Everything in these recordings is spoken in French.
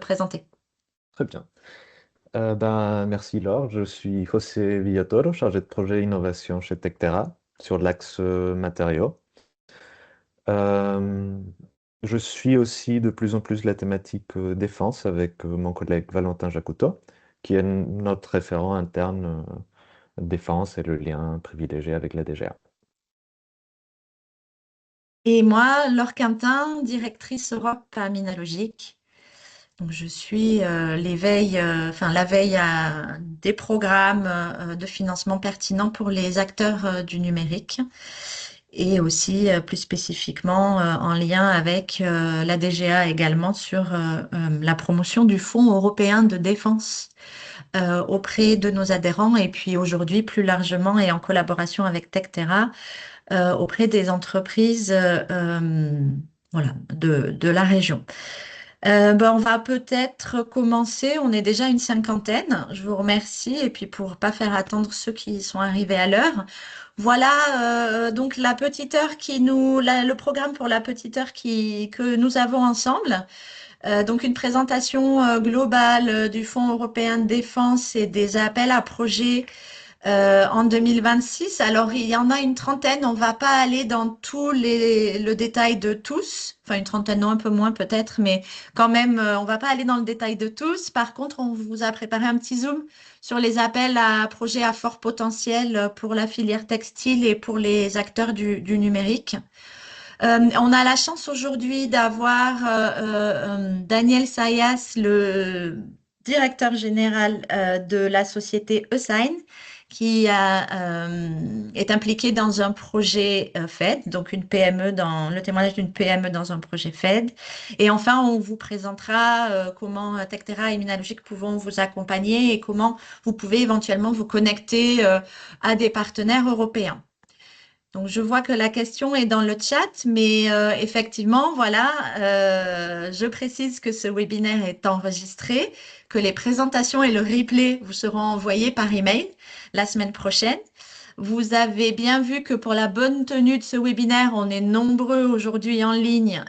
présenter. Très bien. Merci Laure, je suis José Villatoro, chargé de projet innovation chez Tectera sur l'axe matériaux. Euh, je suis aussi de plus en plus la thématique défense avec mon collègue Valentin Jacuto, qui est notre référent interne défense et le lien privilégié avec la DGA. Et moi, Laure Quintin, directrice Europe à Minalogic. Donc, je suis la veille à des programmes de financement pertinents pour les acteurs du numérique et aussi plus spécifiquement en lien avec la DGA également sur la promotion du Fonds européen de défense auprès de nos adhérents et puis aujourd'hui plus largement et en collaboration avec Tectera auprès des entreprises voilà, de la région. On va peut-être commencer. On est déjà une cinquantaine. Je vous remercie. Et puis pour pas faire attendre ceux qui sont arrivés à l'heure, voilà donc la petite heure le programme pour la petite heure que nous avons ensemble. Donc une présentation globale du Fonds européen de défense et des appels à projets en 2026. Alors, il y en a une trentaine. On va pas aller dans le détail de tous. Enfin, une trentaine, non, un peu moins peut-être, mais quand même, on va pas aller dans le détail de tous. Par contre, on vous a préparé un petit zoom sur les appels à projets à fort potentiel pour la filière textile et pour les acteurs du numérique. On a la chance aujourd'hui d'avoir Daniel Sayas, le directeur général de la société Esign, est impliqué dans un projet FED, donc une PME le témoignage d'une PME dans un projet FED. Et enfin, on vous présentera comment Tectera et Minalogic pouvons vous accompagner et comment vous pouvez éventuellement vous connecter à des partenaires européens. Donc, je vois que la question est dans le chat, mais effectivement, voilà, je précise que ce webinaire est enregistré, que les présentations et le replay vous seront envoyés par email la semaine prochaine. Vous avez bien vu que pour la bonne tenue de ce webinaire, on est nombreux aujourd'hui en ligne.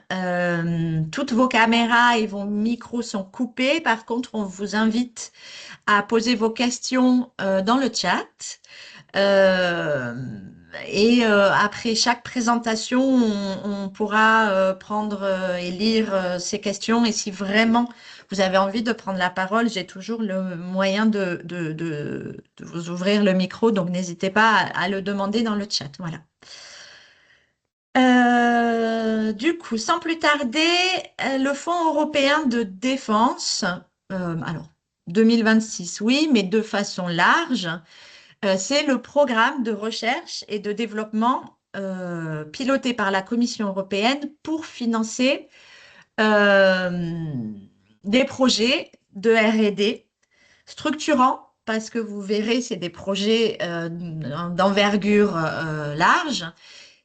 Toutes vos caméras et vos micros sont coupés. Par contre, on vous invite à poser vos questions dans le chat. Euh, Après chaque présentation, on pourra prendre et lire ces questions. Et si vraiment vous avez envie de prendre la parole, j'ai toujours le moyen de vous ouvrir le micro. Donc, n'hésitez pas à le demander dans le chat. Voilà. Du coup, sans plus tarder, le Fonds européen de défense, alors 2026, oui, mais de façon large. C'est le programme de recherche et de développement piloté par la Commission européenne pour financer euh, des projets de R&D structurants, parce que vous verrez, c'est des projets d'envergure large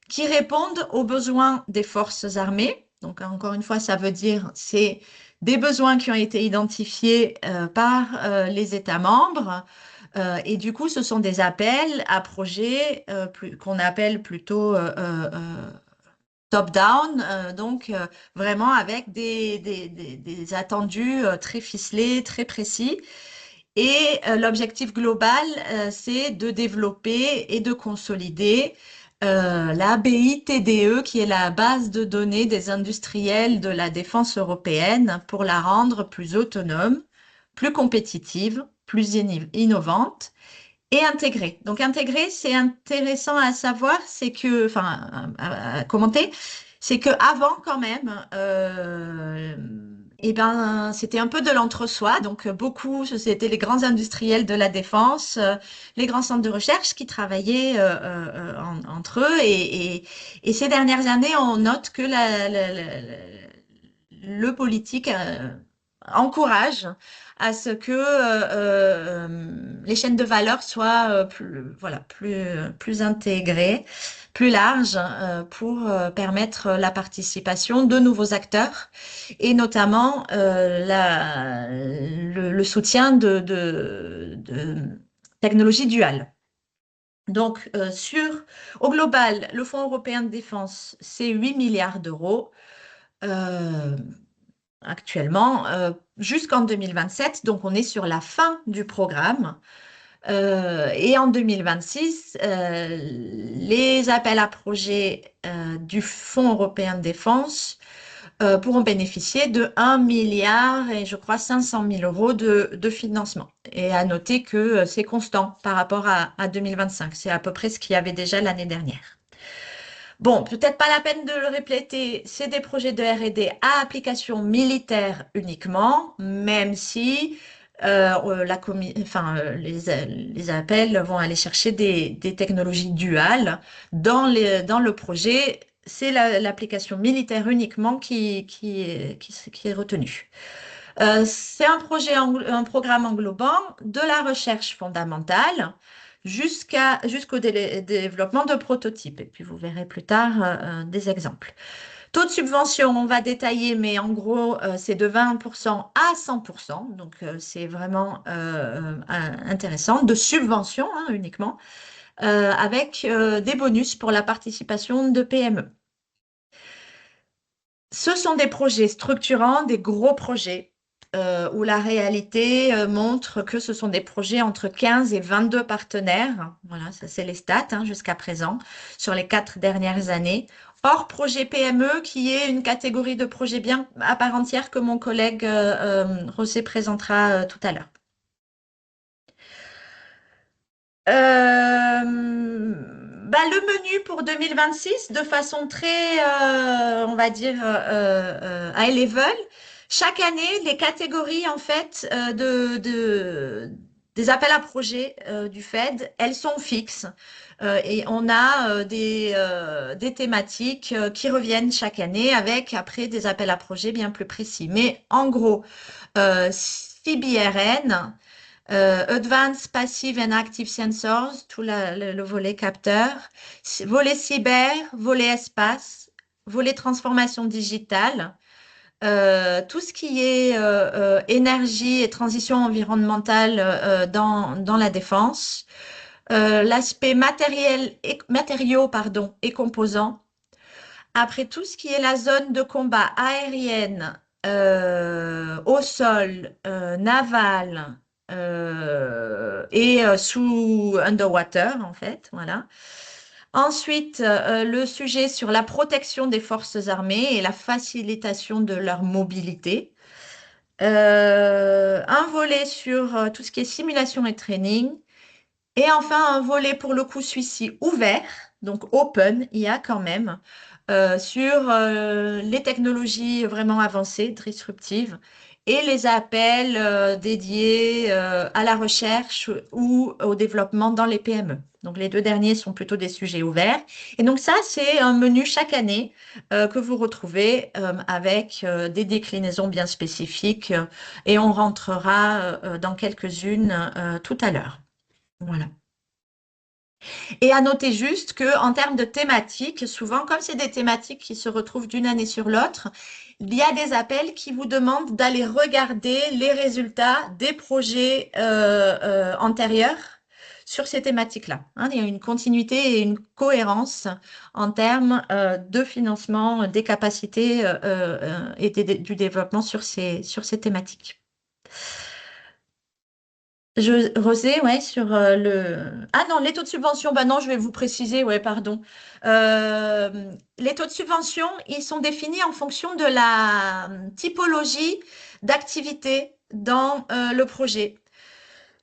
qui répondent aux besoins des forces armées. Donc, encore une fois, ça veut dire c'est des besoins qui ont été identifiés par les États membres et du coup, ce sont des appels à projets qu'on appelle plutôt top-down, vraiment avec des attendus très ficelés, très précis. Et l'objectif global, c'est de développer et de consolider la BITDE, qui est la base de données des industriels de la défense européenne, pour la rendre plus autonome, plus compétitive, plus innovante et intégrée. Donc intégrée, c'est intéressant à savoir, c'est que, enfin, à commenter, c'est que avant quand même, eh ben, c'était un peu de l'entre-soi. Donc beaucoup, c'était les grands industriels de la défense, les grands centres de recherche qui travaillaient entre eux. Et ces dernières années, on note que le politique encourage à ce que les chaînes de valeur soient plus intégrées, plus larges, pour permettre la participation de nouveaux acteurs et notamment le soutien de technologies duales. Donc, au global, le Fonds européen de défense, c'est 8 milliards d'euros. Euh, Actuellement. jusqu'en 2027, donc on est sur la fin du programme. Et en 2026, les appels à projets du Fonds européen de défense pourront bénéficier de 1 milliard et je crois 500 000 euros de financement. Et à noter que c'est constant par rapport à 2025. C'est à peu près ce qu'il y avait déjà l'année dernière. Bon, peut-être pas la peine de le répéter, c'est des projets de R&D à application militaire uniquement, même si les appels vont aller chercher des technologies duales. Dans le projet, c'est l'application militaire uniquement qui est retenue. C'est un programme englobant de la recherche fondamentale jusqu'au développement de prototypes. Et puis vous verrez plus tard des exemples. Taux de subvention, on va détailler, mais en gros, c'est de 20% à 100%. Donc, c'est vraiment intéressant. De subvention hein, uniquement, avec des bonus pour la participation de PME. Ce sont des projets structurants, des gros projets, où la réalité montre que ce sont des projets entre 15 et 22 partenaires. Voilà, ça c'est les stats hein, jusqu'à présent sur les 4 dernières années. Hors projet PME, qui est une catégorie de projets bien à part entière que mon collègue José présentera tout à l'heure. Le menu pour 2026, de façon très, on va dire, high level. Chaque année, les catégories en fait des appels à projets du Fed, elles sont fixes. Et on a des thématiques qui reviennent chaque année avec après des appels à projets bien plus précis. Mais en gros, CBRN, Advanced Passive and Active Sensors, tout le volet capteur, volet cyber, volet espace, volet transformation digitale, tout ce qui est énergie et transition environnementale dans la défense, l'aspect matériaux et composants. Après tout ce qui est la zone de combat aérienne, au sol, navale et sous underwater en fait, voilà. Ensuite, le sujet sur la protection des forces armées et la facilitation de leur mobilité. Un volet sur tout ce qui est simulation et training. Et enfin, un volet pour le coup, celui-ci ouvert, donc open, il y a quand même, sur les technologies vraiment avancées, disruptives, et les appels dédiés à la recherche ou au développement dans les PME. Donc les deux derniers sont plutôt des sujets ouverts. Et donc ça, c'est un menu chaque année que vous retrouvez avec des déclinaisons bien spécifiques et on rentrera dans quelques-unes tout à l'heure. Voilà. Et à noter juste que en termes de thématiques, souvent, comme c'est des thématiques qui se retrouvent d'une année sur l'autre, il y a des appels qui vous demandent d'aller regarder les résultats des projets antérieurs sur ces thématiques-là. Hein, il y a une continuité et une cohérence en termes de financement, des capacités et du développement sur ces thématiques. Rosé, ouais, sur le... Ah non, les taux de subvention, bah non, je vais vous préciser, ouais, pardon. Les taux de subvention, ils sont définis en fonction de la typologie d'activité dans le projet.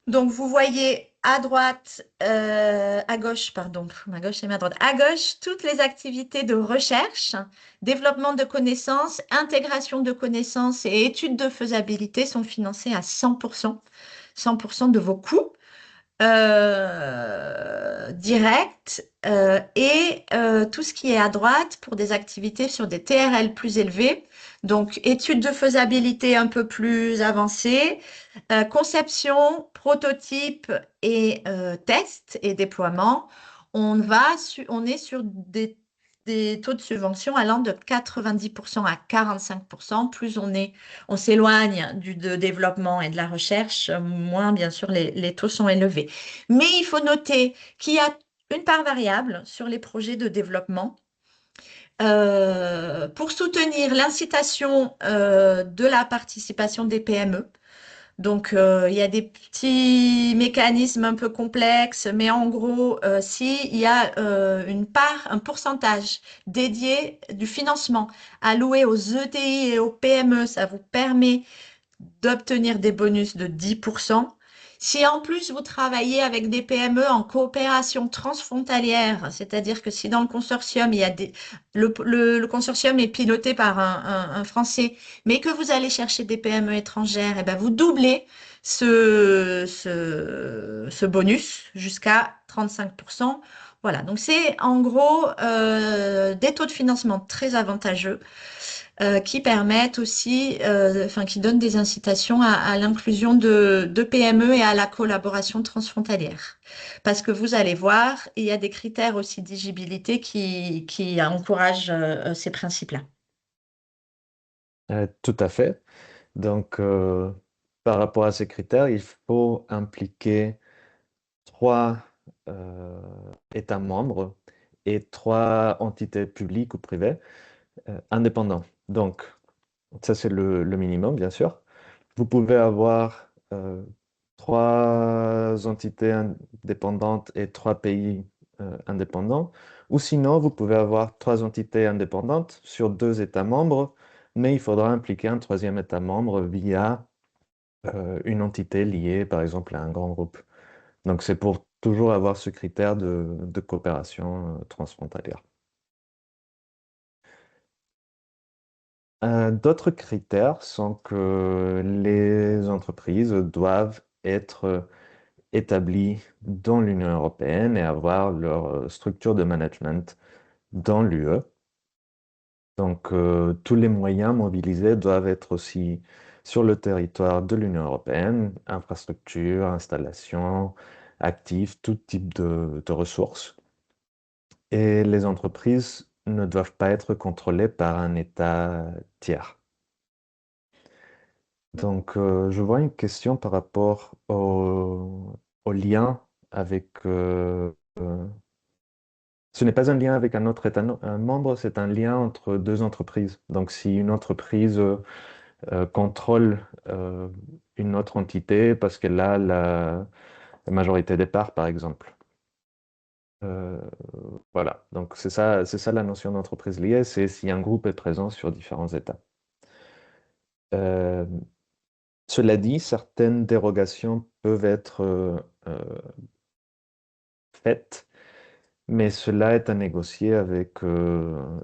Donc, vous voyez à droite, à gauche, pardon, ma gauche et ma droite, à gauche, toutes les activités de recherche, développement de connaissances, intégration de connaissances et études de faisabilité sont financées à 100%. 100% de vos coûts directs et tout ce qui est à droite pour des activités sur des TRL plus élevés, donc études de faisabilité un peu plus avancées, conception, prototype et test et déploiement. On est sur des taux de subvention allant de 90% à 45%. Plus on s'éloigne de développement et de la recherche, moins bien sûr les taux sont élevés. Mais il faut noter qu'il y a une part variable sur les projets de développement pour soutenir l'incitation de la participation des PME. Donc, il y a des petits mécanismes un peu complexes, mais en gros, s'il y a une part, un pourcentage dédié du financement alloué aux ETI et aux PME, ça vous permet d'obtenir des bonus de 10%. Si en plus vous travaillez avec des PME en coopération transfrontalière, c'est-à-dire que si dans le consortium, le consortium est piloté par un Français, mais que vous allez chercher des PME étrangères, et ben vous doublez ce bonus jusqu'à 35%. Voilà, donc c'est en gros des taux de financement très avantageux qui permettent aussi, enfin, qui donnent des incitations à l'inclusion de PME et à la collaboration transfrontalière. Parce que vous allez voir, il y a des critères aussi d'éligibilité qui encouragent ces principes-là. Tout à fait. Donc, par rapport à ces critères, il faut impliquer trois euh, États membres et trois entités publiques ou privées indépendants. Donc, ça, c'est le minimum, bien sûr. Vous pouvez avoir trois entités indépendantes et trois pays indépendants. Ou sinon, vous pouvez avoir trois entités indépendantes sur deux États membres, mais il faudra impliquer un troisième État membre via une entité liée, par exemple, à un grand groupe. Donc, c'est pour toujours avoir ce critère de coopération transfrontalière. D'autres critères sont que les entreprises doivent être établies dans l'Union européenne et avoir leur structure de management dans l'UE. Donc, tous les moyens mobilisés doivent être aussi sur le territoire de l'Union européenne, infrastructure, installation, actifs, tout type de ressources. Et les entreprises ne doivent pas être contrôlées par un État tiers. Donc, je vois une question par rapport au lien avec... ce n'est pas un lien avec un autre État un membre, c'est un lien entre deux entreprises. Donc, si une entreprise contrôle une autre entité parce qu'elle a la majorité des parts, par exemple. Euh, voilà, donc c'est ça la notion d'entreprise liée, c'est si un groupe est présent sur différents États. Euh, Cela dit, certaines dérogations peuvent être faites, mais cela est à négocier avec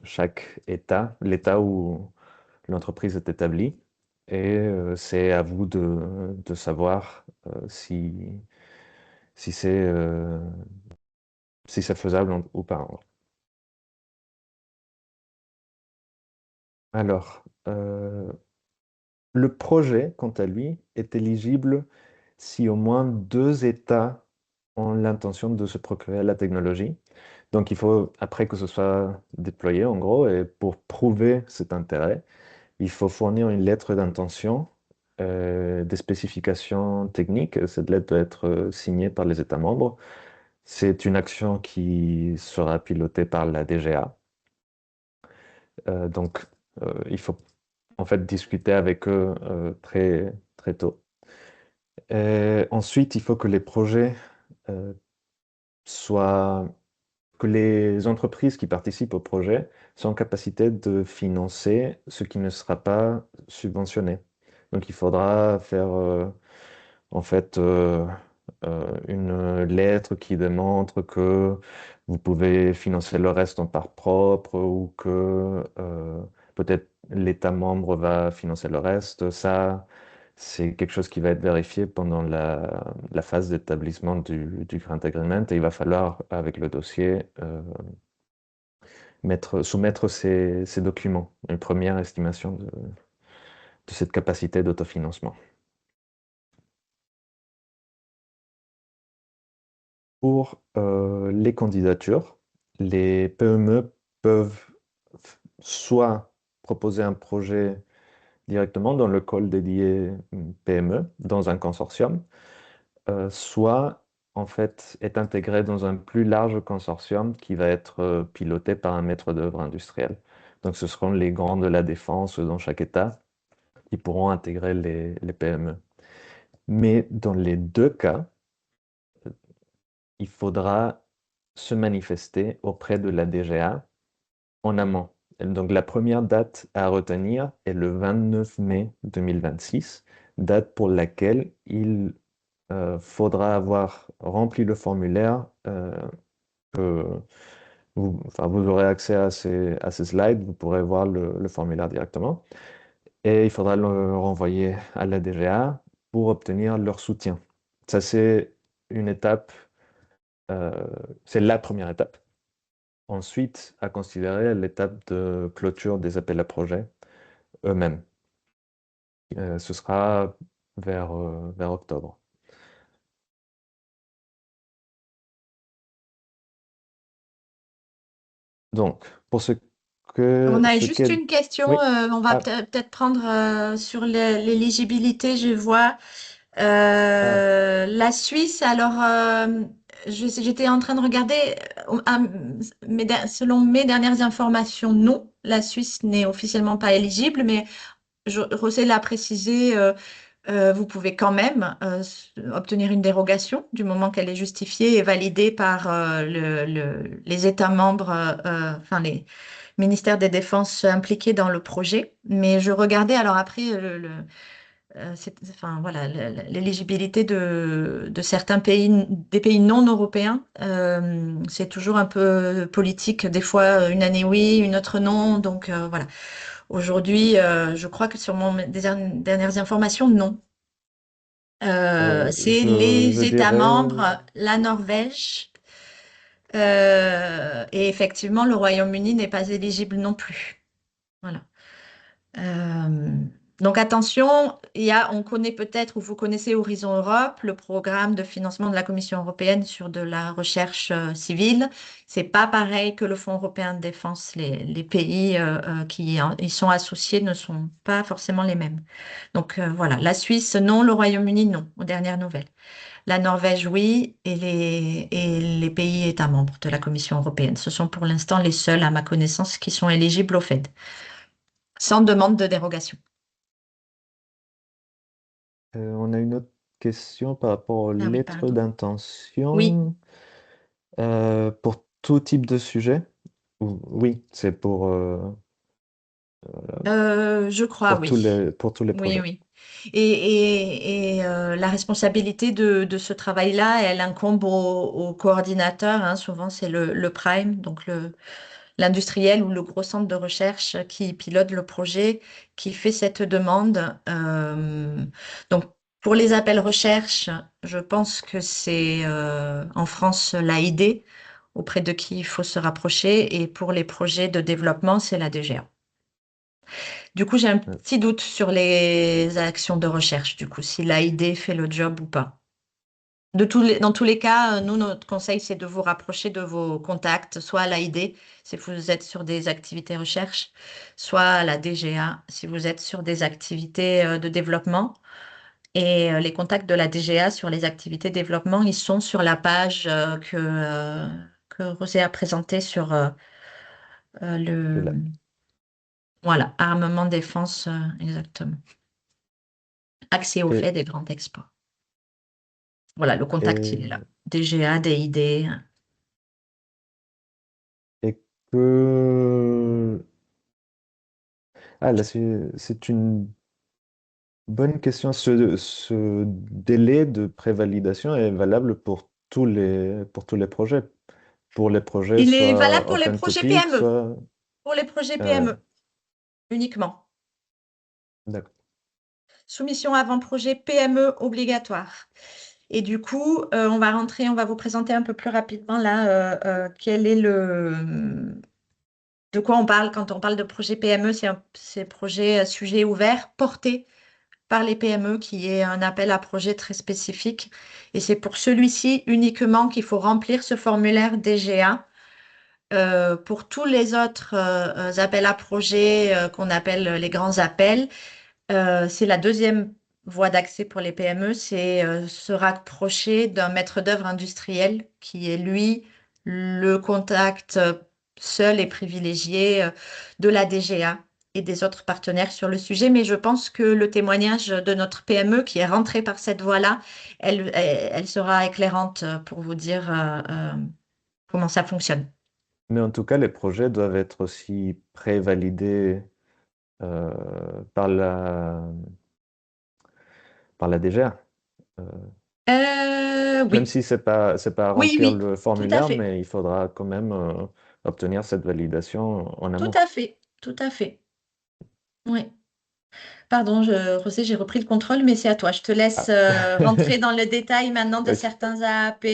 chaque État, l'État où l'entreprise est établie, et c'est à vous de savoir si c'est si c'est faisable ou pas. Alors, le projet, quant à lui, est éligible si au moins deux États ont l'intention de se procurer la technologie. Donc, il faut, après que ce soit déployé, en gros, et pour prouver cet intérêt, il faut fournir une lettre d'intention, des spécifications techniques. Cette lettre doit être signée par les États membres. C'est une action qui sera pilotée par la DGA. Donc, il faut en fait discuter avec eux très, très tôt. Et ensuite, il faut que les projets euh, soient, que les entreprises qui participent au projet soient en capacité de financer ce qui ne sera pas subventionné. Donc, il faudra faire en fait une lettre qui démontre que vous pouvez financer le reste en part propre ou que peut-être l'État membre va financer le reste. Ça, c'est quelque chose qui va être vérifié pendant la phase d'établissement du Grant Agreement et il va falloir, avec le dossier, soumettre ces documents, une première estimation de cette capacité d'autofinancement. Pour les candidatures, les PME peuvent soit proposer un projet directement dans le call dédié PME, dans un consortium, soit en fait, est intégré dans un plus large consortium qui va être piloté par un maître d'œuvre industriel. Donc, ce seront les grands de la défense dans chaque État qui pourront intégrer les PME. Mais dans les deux cas, il faudra se manifester auprès de la DGA en amont. Donc la première date à retenir est le 29 mai 2026, date pour laquelle il faudra avoir rempli le formulaire. Que vous aurez accès à ces slides, vous pourrez voir le formulaire directement. Et il faudra le renvoyer à la DGA pour obtenir leur soutien. Ça, c'est une étape, euh, c'est la première étape. Ensuite, à considérer l'étape de clôture des appels à projets eux-mêmes. Ce sera vers octobre. Donc, pour On a ce juste qu'est... une question, Oui, on va ah, peut-être prendre sur l'éligibilité, je vois. ah, La Suisse, alors j'étais en train de regarder, selon mes dernières informations, non, la Suisse n'est officiellement pas éligible, mais José l'a précisé, vous pouvez quand même obtenir une dérogation du moment qu'elle est justifiée et validée par les États membres, enfin les ministères des Défenses impliqués dans le projet. Mais je regardais alors après enfin, voilà, l'éligibilité de certains pays, des pays non européens, c'est toujours un peu politique. Des fois, une année oui, une autre non. Donc voilà. Aujourd'hui, je crois que sur des dernières informations, non. C'est je les États dirais... membres, la Norvège, et effectivement, le Royaume-Uni n'est pas éligible non plus. Voilà. Euh, donc attention, on connaît peut-être ou vous connaissez Horizon Europe, le programme de financement de la Commission européenne sur de la recherche civile. C'est pas pareil que le Fonds européen de défense. Les pays qui y sont associés ne sont pas forcément les mêmes. Donc voilà, la Suisse non, le Royaume-Uni non, aux dernières nouvelles. La Norvège oui, et les pays États membres de la Commission européenne. Ce sont pour l'instant les seuls, à ma connaissance, qui sont éligibles au FED, sans demande de dérogation. on a une autre question par rapport aux Ah oui, lettres pardon. Oui, d'intention. Pour tout type de sujet? Oui, c'est je crois, oui. pour tous les Oui, projets. oui. Et la responsabilité de ce travail-là, elle incombe au coordinateur, hein. Souvent, c'est le prime, donc l'industriel ou le gros centre de recherche qui pilote le projet, qui fait cette demande. Donc, pour les appels recherche, je pense que c'est en France l'AID, auprès de qui il faut se rapprocher. Et pour les projets de développement, c'est la DGA. Du coup, j'ai un Euh, petit doute sur les actions de recherche, du coup, si l'AID fait le job ou pas. Dans tous les cas, nous, notre conseil, c'est de vous rapprocher de vos contacts, soit à l'AID, si vous êtes sur des activités recherche, soit à la DGA, si vous êtes sur des activités de développement. Et les contacts de la DGA sur les activités développement, ils sont sur la page que Rosé a présentée sur je l'ai. voilà, armement défense, exactement. Accès au fait Et, des grands exploits. Voilà, le contact, il est là. et, DGA, DID. et que... Ah, là, c'est une bonne question. Ce délai de prévalidation est valable pour tous les projets. Pour les projets Il est valable soit pour les open projets topic, PME. soit... Pour les projets euh, PME uniquement. d'accord. Soumission avant-projet PME obligatoire. Et du coup, on va vous présenter un peu plus rapidement là quel est de quoi on parle quand on parle de projet PME. C'est projet sujet ouvert porté par les PME qui est un appel à projet très spécifique. Et c'est pour celui-ci uniquement qu'il faut remplir ce formulaire DGA. Pour tous les autres appels à projets qu'on appelle les grands appels, c'est la deuxième, voie d'accès pour les PME, c'est se rapprocher d'un maître d'œuvre industriel qui est, lui, le contact seul et privilégié de la DGA et des autres partenaires sur le sujet. Mais je pense que le témoignage de notre PME qui est rentrée par cette voie-là, elle sera éclairante pour vous dire comment ça fonctionne. Mais en tout cas, les projets doivent être aussi pré-validés euh, par par la DGA. Euh, Même Oui, si c'est pas à oui, remplir oui, le tout à formulaire, fait, mais il faudra quand même obtenir cette validation en tout amont. à fait, tout à fait. Oui. Pardon, Rosé, j'ai repris le contrôle, mais c'est à toi. Je te laisse Ah. rentrer dans le détail maintenant de Ok. certains AAP.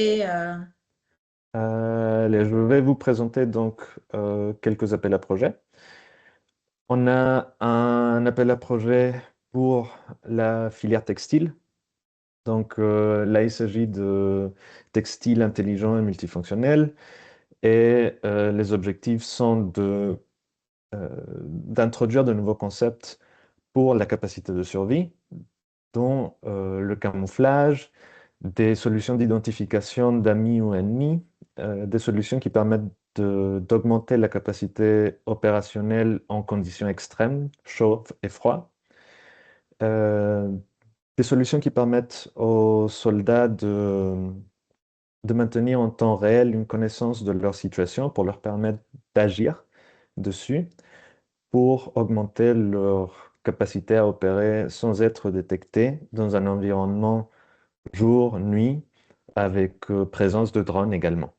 Allez, je vais vous présenter donc quelques appels à projets. On a un appel à projet pour la filière textile. Donc là, il s'agit de textile intelligent et multifonctionnel. Et les objectifs sont d'introduire de nouveaux concepts pour la capacité de survie, dont le camouflage, des solutions d'identification d'amis ou ennemis, des solutions qui permettent d'augmenter la capacité opérationnelle en conditions extrêmes, chaud et froid, euh, des solutions qui permettent aux soldats de maintenir en temps réel une connaissance de leur situation pour leur permettre d'agir dessus, pour augmenter leur capacité à opérer sans être détectés dans un environnement jour, nuit, avec présence de drones également.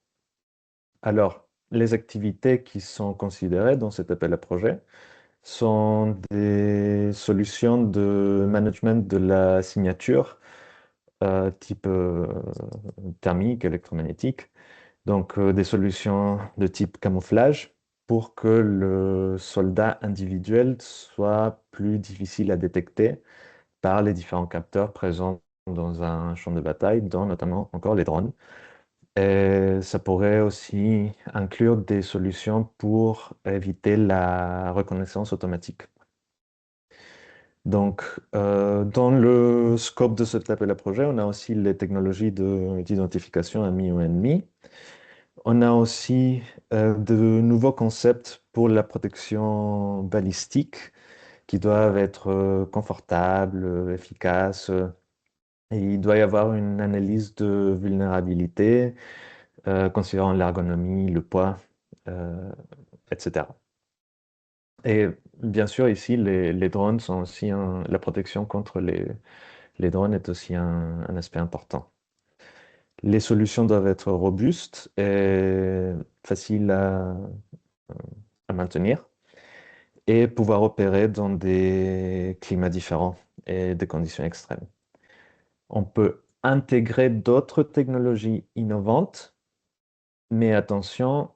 Alors, les activités qui sont considérées dans cet appel à projet sont des solutions de management de la signature type thermique, électromagnétique, donc des solutions de type camouflage pour que le soldat individuel soit plus difficile à détecter par les différents capteurs présents dans un champ de bataille, dont notamment encore les drones. Et ça pourrait aussi inclure des solutions pour éviter la reconnaissance automatique. Donc, dans le scope de cet appel à projet, on a aussi les technologies d'identification amis ou ennemis. On a aussi de nouveaux concepts pour la protection balistique qui doivent être confortables, efficaces. Et il doit y avoir une analyse de vulnérabilité considérant l'ergonomie, le poids, euh, etc. Et bien sûr, ici, les drones sont aussi la protection contre les drones est aussi un aspect important. Les solutions doivent être robustes et faciles à maintenir et pouvoir opérer dans des climats différents et des conditions extrêmes. On peut intégrer d'autres technologies innovantes, mais attention,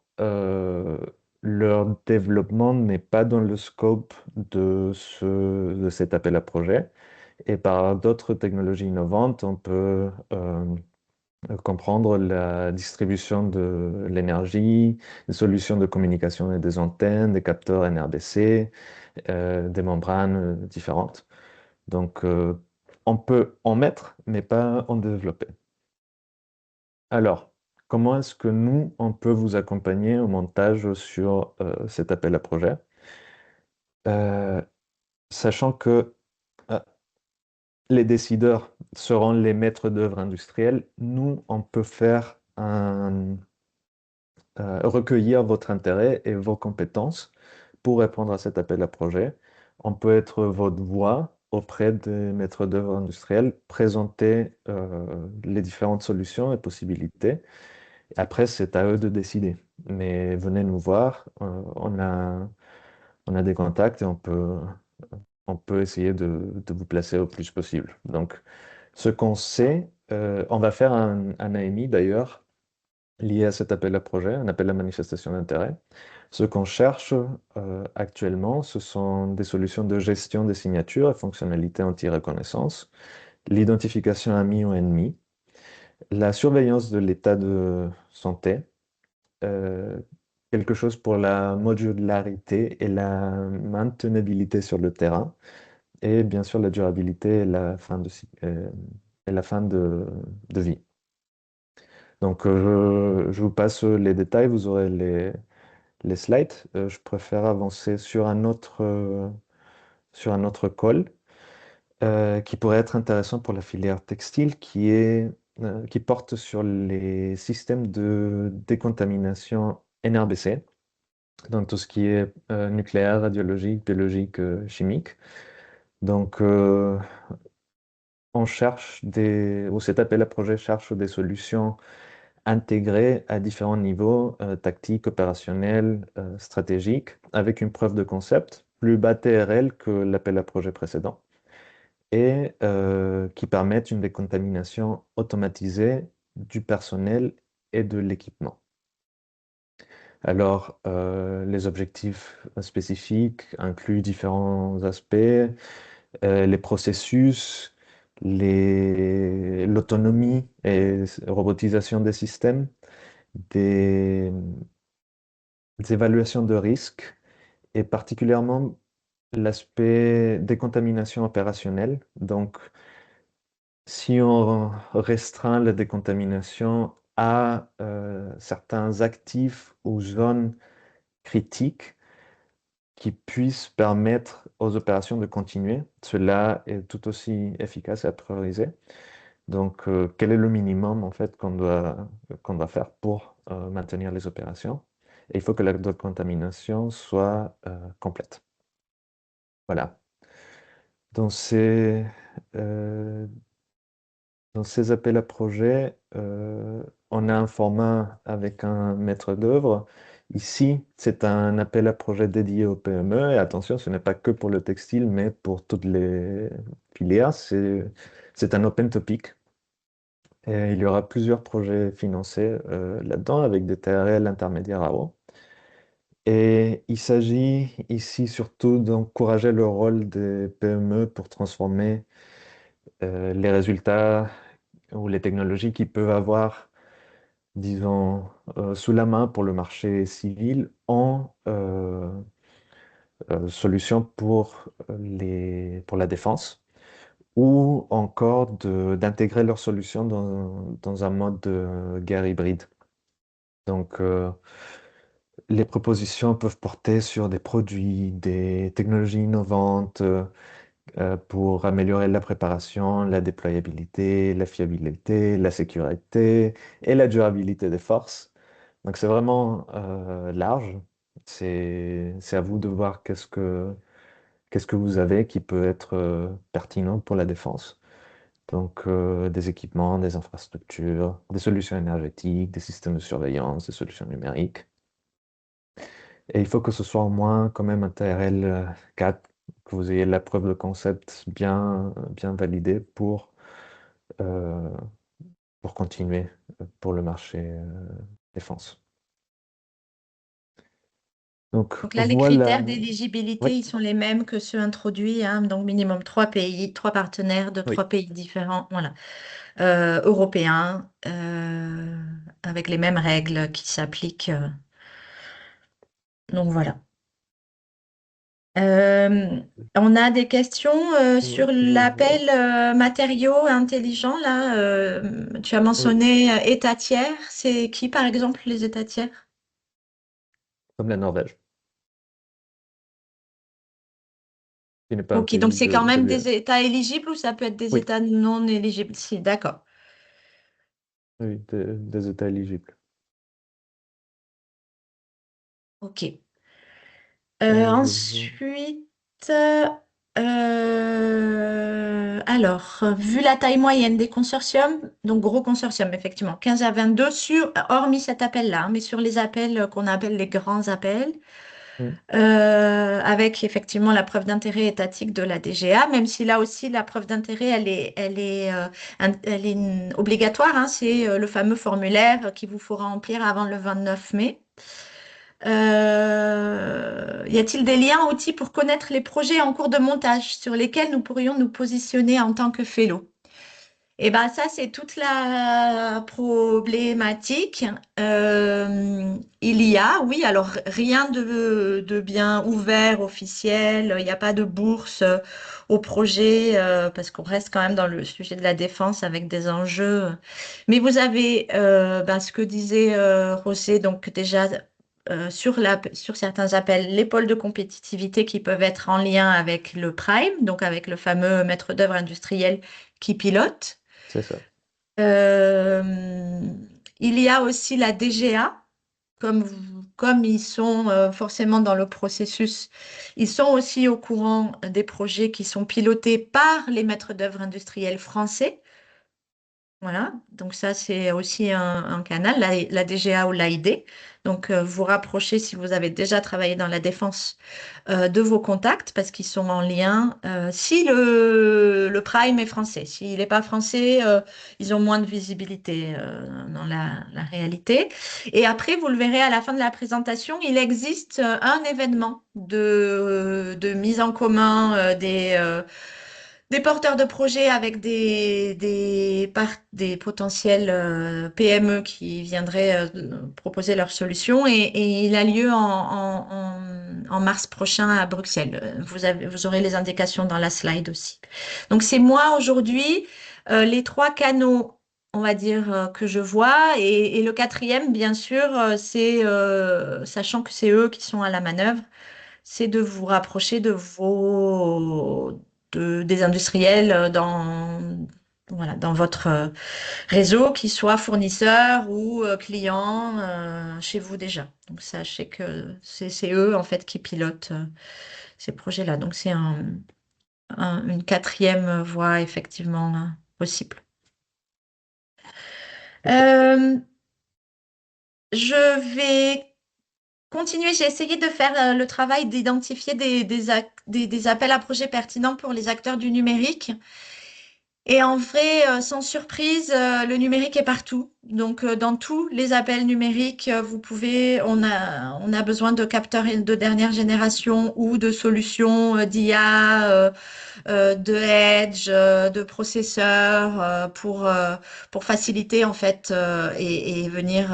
leur développement n'est pas dans le scope de cet appel à projet. Et par d'autres technologies innovantes, on peut comprendre la distribution de l'énergie, des solutions de communication et des antennes, des capteurs NRBC, des membranes différentes. Donc, on peut en mettre, mais pas en développer. Alors, comment est-ce que nous, on peut vous accompagner au montage sur cet appel à projet? Euh, Sachant que les décideurs seront les maîtres d'œuvre industriels, nous, on peut faire recueillir votre intérêt et vos compétences pour répondre à cet appel à projet. On peut être votre voix auprès des maîtres d'œuvre industriels, présenter les différentes solutions et possibilités. Après, c'est à eux de décider. Mais venez nous voir, on a des contacts et on peut essayer de vous placer au plus possible. Donc, ce qu'on sait, on va faire un AMI d'ailleurs lié à cet appel à projet, un appel à manifestation d'intérêt. Ce qu'on cherche actuellement, ce sont des solutions de gestion des signatures et fonctionnalités anti-reconnaissance, l'identification ami ou ennemi, la surveillance de l'état de santé, euh, quelque chose pour la modularité et la maintenabilité sur le terrain, et bien sûr la durabilité et et la fin de vie. Donc, je vous passe les détails, vous aurez les slides. Je préfère avancer sur un autre call qui pourrait être intéressant pour la filière textile, qui porte sur les systèmes de décontamination NRBC, donc tout ce qui est nucléaire, radiologique, biologique, chimique. Donc, ou cet appel à projet cherche des solutions intégrées à différents niveaux, tactiques, opérationnels, stratégiques, avec une preuve de concept plus bas TRL que l'appel à projet précédent, et qui permettent une décontamination automatisée du personnel et de l'équipement. Alors, les objectifs spécifiques incluent différents aspects, les processus, l'autonomie et robotisation des systèmes, des, des évaluations de risques et particulièrement l'aspect décontamination opérationnelle. Donc, si on restreint la décontamination à certains actifs ou zones critiques qui puissent permettre aux opérations de continuer, cela est tout aussi efficace à prioriser. Donc, quel est le minimum en fait qu'on doit faire pour maintenir les opérations? Et il faut que la décontamination soit complète. Voilà. Dans ces, euh, Dans ces appels à projets, on a un format avec un maître d'œuvre. Ici, c'est un appel à projet dédié aux PME. Et attention, ce n'est pas que pour le textile, mais pour toutes les filières. C'est un open topic. Et il y aura plusieurs projets financés là-dedans avec des TRL intermédiaires à haut. Et il s'agit ici surtout d'encourager le rôle des PME pour transformer les résultats ou les technologies qu'ils peuvent avoir, disons, sous la main pour le marché civil en solutions pour la défense, ou encore d'intégrer leurs solutions dans un mode de guerre hybride. Donc, les propositions peuvent porter sur des produits, des technologies innovantes, pour améliorer la préparation, la déployabilité, la fiabilité, la sécurité et la durabilité des forces. Donc c'est vraiment large. C'est à vous de voir qu'est-ce que vous avez qui peut être pertinent pour la défense. Donc des équipements, des infrastructures, des solutions énergétiques, des systèmes de surveillance, des solutions numériques. Et il faut que ce soit au moins quand même un TRL 4, que vous ayez la preuve de concept bien validée euh, pour continuer pour le marché défense. Donc Donc là, les critères voilà. Oui, d'éligibilité, ils sont les mêmes que ceux introduits, hein, donc minimum 3 pays, 3 partenaires de oui. 3 pays différents, voilà, européens, avec les mêmes règles qui s'appliquent. Donc voilà. Euh, on a des questions sur Je vois. l'appel matériaux intelligents, là. Tu as Oui, mentionné État tiers. C'est qui, par exemple, les États tiers? comme la Norvège, qui n'est pas un Ok, donc pays c'est quand de même l'UE. des États éligibles ou ça peut être des Oui, États non éligibles? Si, d'accord. oui, des États éligibles. Ok. Je vois. Ensuite, alors, vu la taille moyenne des consortiums, donc gros consortium, effectivement, 15 à 22 hormis cet appel-là, hein, mais sur les appels qu'on appelle les grands appels, Mm, avec effectivement la preuve d'intérêt étatique de la DGA, même si là aussi la preuve d'intérêt, elle est obligatoire, hein, c'est le fameux formulaire qu'il vous faut remplir avant le 29 mai. Y a-t-il des liens outils pour connaître les projets en cours de montage sur lesquels nous pourrions nous positionner en tant que fellow? Et ben ça, c'est toute la problématique. Il y a, oui, alors rien de bien ouvert, officiel. Il n'y a pas de bourse au projet parce qu'on reste quand même dans le sujet de la défense avec des enjeux. Mais vous avez ben, ce que disait José, donc déjà sur certains appels, les pôles de compétitivité qui peuvent être en lien avec le Prime, donc avec le fameux maître d'œuvre industriel qui pilote. C'est ça. Euh, il y a aussi la DGA, comme ils sont forcément dans le processus, ils sont aussi au courant des projets qui sont pilotés par les maîtres d'œuvre industriels français. Voilà, donc ça c'est aussi un canal, la DGA ou l'AID. Donc vous rapprochez si vous avez déjà travaillé dans la défense de vos contacts parce qu'ils sont en lien. Si le Prime est français, s'il n'est pas français, ils ont moins de visibilité dans la réalité. Et après, vous le verrez à la fin de la présentation, il existe un événement de mise en commun des porteurs de projets avec des potentiels PME qui viendraient proposer leurs solutions et il a lieu en mars prochain à Bruxelles. Vous aurez les indications dans la slide aussi. Donc c'est moi aujourd'hui, les trois canaux, on va dire, que je vois et le quatrième, bien sûr, c'est, sachant que c'est eux qui sont à la manœuvre, c'est de vous rapprocher des industriels voilà, dans votre réseau, qu'ils soient fournisseurs ou clients chez vous déjà. Donc, sachez que c'est eux, en fait, qui pilotent ces projets-là. Donc, c'est une quatrième voie, effectivement, possible. Euh, je vais continuer. J'ai essayé de faire le travail d'identifier des appels à projets pertinents pour les acteurs du numérique. Et en vrai, sans surprise, le numérique est partout. Donc, dans tous les appels numériques, on a besoin de capteurs de dernière génération ou de solutions d'IA, de edge, de processeurs pour faciliter en fait et venir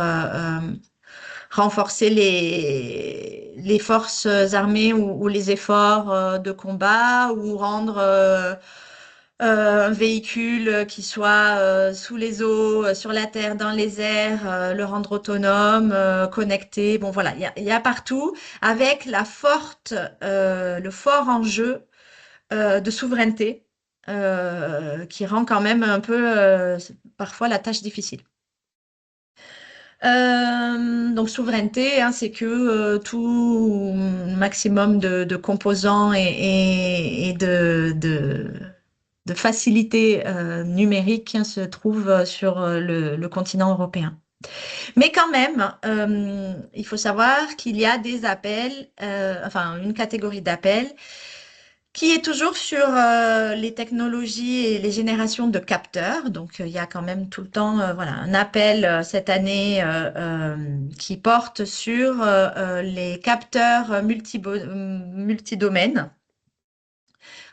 renforcer les forces armées ou les efforts de combat ou rendre un véhicule qui soit sous les eaux, sur la terre, dans les airs, le rendre autonome, connecté. Bon, voilà, il y a partout avec le fort enjeu de souveraineté qui rend quand même un peu parfois la tâche difficile. Donc souveraineté, hein, c'est que tout maximum de composants et de facilités numériques hein, se trouve sur le continent européen. Mais quand même, il faut savoir qu'il y a des appels, enfin une catégorie d'appels qui est toujours sur les technologies et les générations de capteurs. Donc, il y a quand même tout le temps voilà, un appel cette année qui porte sur les capteurs multidomaines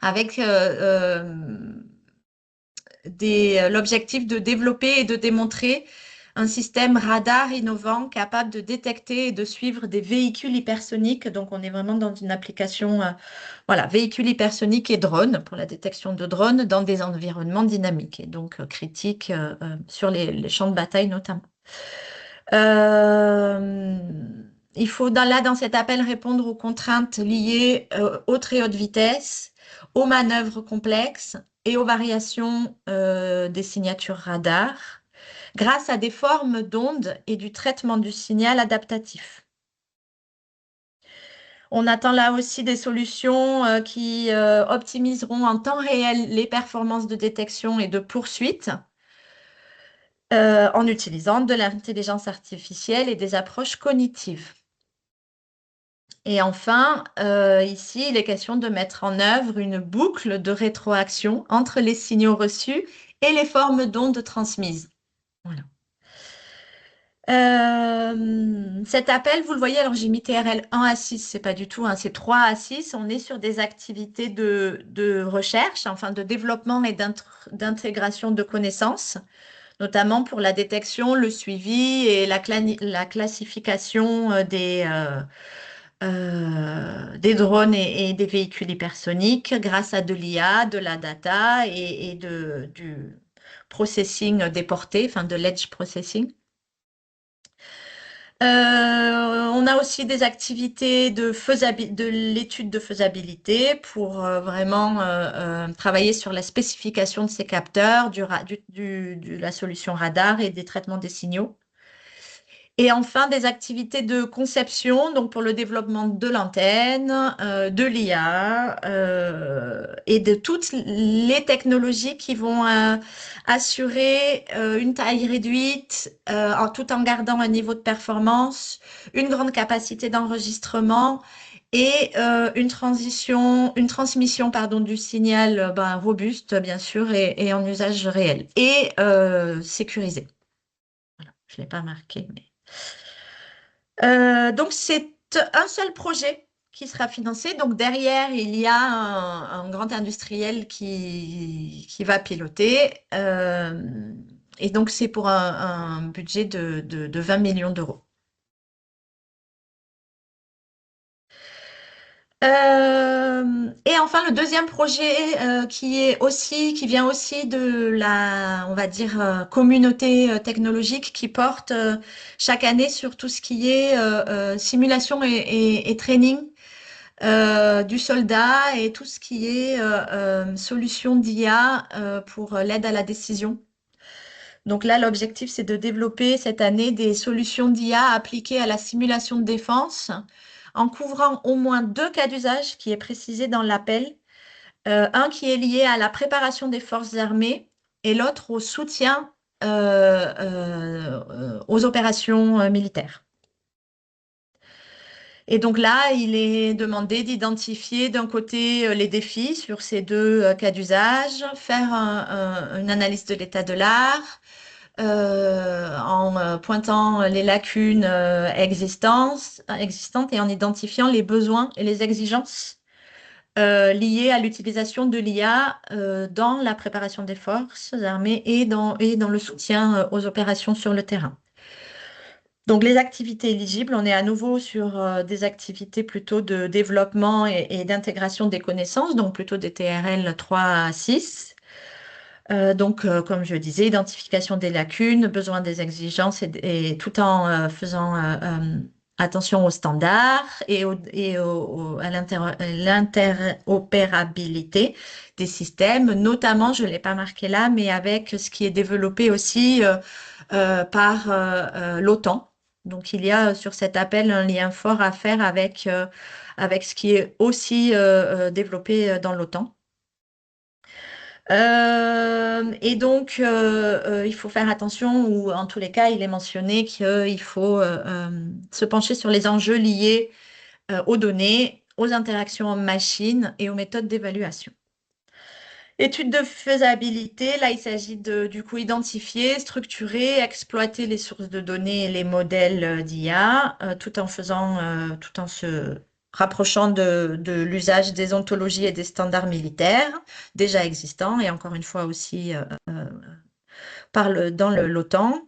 avec l'objectif de développer et de démontrer un système radar innovant capable de détecter et de suivre des véhicules hypersoniques. Donc, on est vraiment dans une application, voilà, véhicules hypersoniques et drones pour la détection de drones dans des environnements dynamiques et donc critiques sur les champs de bataille notamment. Euh, il faut dans cet appel répondre aux contraintes liées aux très hautes vitesses, aux manœuvres complexes et aux variations des signatures radar grâce à des formes d'ondes et du traitement du signal adaptatif. On attend là aussi des solutions qui optimiseront en temps réel les performances de détection et de poursuite en utilisant de l'intelligence artificielle et des approches cognitives. Et enfin, ici, il est question de mettre en œuvre une boucle de rétroaction entre les signaux reçus et les formes d'ondes transmises. Voilà. Cet appel, vous le voyez, alors j'ai mis TRL 1 à 6, c'est pas du tout, hein, c'est 3 à 6. On est sur des activités de recherche, enfin de développement et d'intégration de connaissances, notamment pour la détection, le suivi et la classification des drones et des véhicules hypersoniques grâce à de l'IA, de la data et du processing des portées, enfin de l'edge processing. On a aussi des activités de l'étude de faisabilité pour vraiment travailler sur la spécification de ces capteurs, de la solution radar et des traitements des signaux. Et enfin, des activités de conception, donc pour le développement de l'antenne, de l'IA et de toutes les technologies qui vont assurer une taille réduite tout en gardant un niveau de performance, une grande capacité d'enregistrement et une transmission pardon, du signal robuste, bien sûr, et en usage réel et sécurisé. Voilà, je ne l'ai pas marqué, mais... Donc, c'est un seul projet qui sera financé. Donc, derrière, il y a un grand industriel qui va piloter. Et donc, c'est pour un budget de 20 millions d'euros. Et enfin, le deuxième projet qui vient aussi de la, on va dire, communauté technologique qui porte chaque année sur tout ce qui est simulation et training du soldat et tout ce qui est solution d'IA pour l'aide à la décision. Donc là, l'objectif, c'est de développer cette année des solutions d'IA appliquées à la simulation de défense en couvrant au moins deux cas d'usage qui est précisé dans l'appel. Un qui est lié à la préparation des forces armées et l'autre au soutien aux opérations militaires. Et donc là, il est demandé d'identifier d'un côté les défis sur ces deux cas d'usage, faire une analyse de l'état de l'art en pointant les lacunes existantes et en identifiant les besoins et les exigences liées à l'utilisation de l'IA dans la préparation des forces armées et dans le soutien aux opérations sur le terrain. Donc, les activités éligibles, on est à nouveau sur des activités plutôt de développement et d'intégration des connaissances, donc plutôt des TRL 3 à 6. Donc, comme je disais, identification des lacunes, besoin des exigences et tout en faisant attention aux standards à l'interopérabilité des systèmes, notamment, je ne l'ai pas marqué là, mais avec ce qui est développé aussi par l'OTAN. Donc, il y a sur cet appel un lien fort à faire avec ce qui est aussi développé dans l'OTAN. Et donc, il faut faire attention, ou en tous les cas, il est mentionné qu'il faut se pencher sur les enjeux liés aux données, aux interactions en machine et aux méthodes d'évaluation. Étude de faisabilité, là, il s'agit de, du coup, identifier, structurer, exploiter les sources de données et les modèles d'IA, tout en se rapprochant de l'usage des ontologies et des standards militaires déjà existants, et encore une fois aussi dans l'OTAN.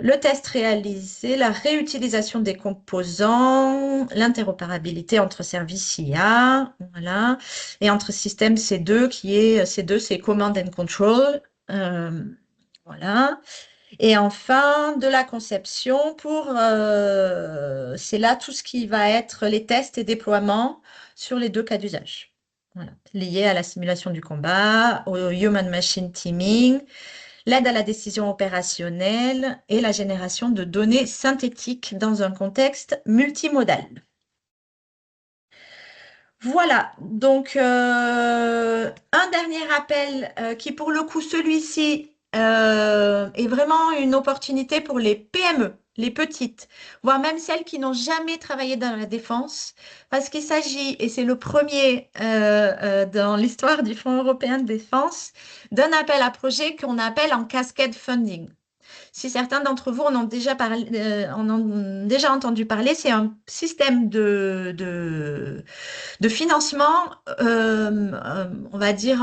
Le test réalisé, la réutilisation des composants, l'interopérabilité entre services IA, voilà, et entre systèmes C2 C2, c'est Command and Control, voilà. Et enfin, de la conception c'est là tout ce qui va être les tests et déploiements sur les deux cas d'usage. Voilà, liés à la simulation du combat, au human-machine teaming, l'aide à la décision opérationnelle et la génération de données synthétiques dans un contexte multimodal. Voilà, donc un dernier appel qui pour le coup celui-ci est vraiment une opportunité pour les PME, les petites, voire même celles qui n'ont jamais travaillé dans la défense, parce qu'il s'agit, et c'est le premier dans l'histoire du Fonds européen de défense, d'un appel à projet qu'on appelle en cascade funding. Si certains d'entre vous en ont déjà entendu parler, c'est un système de financement, on va dire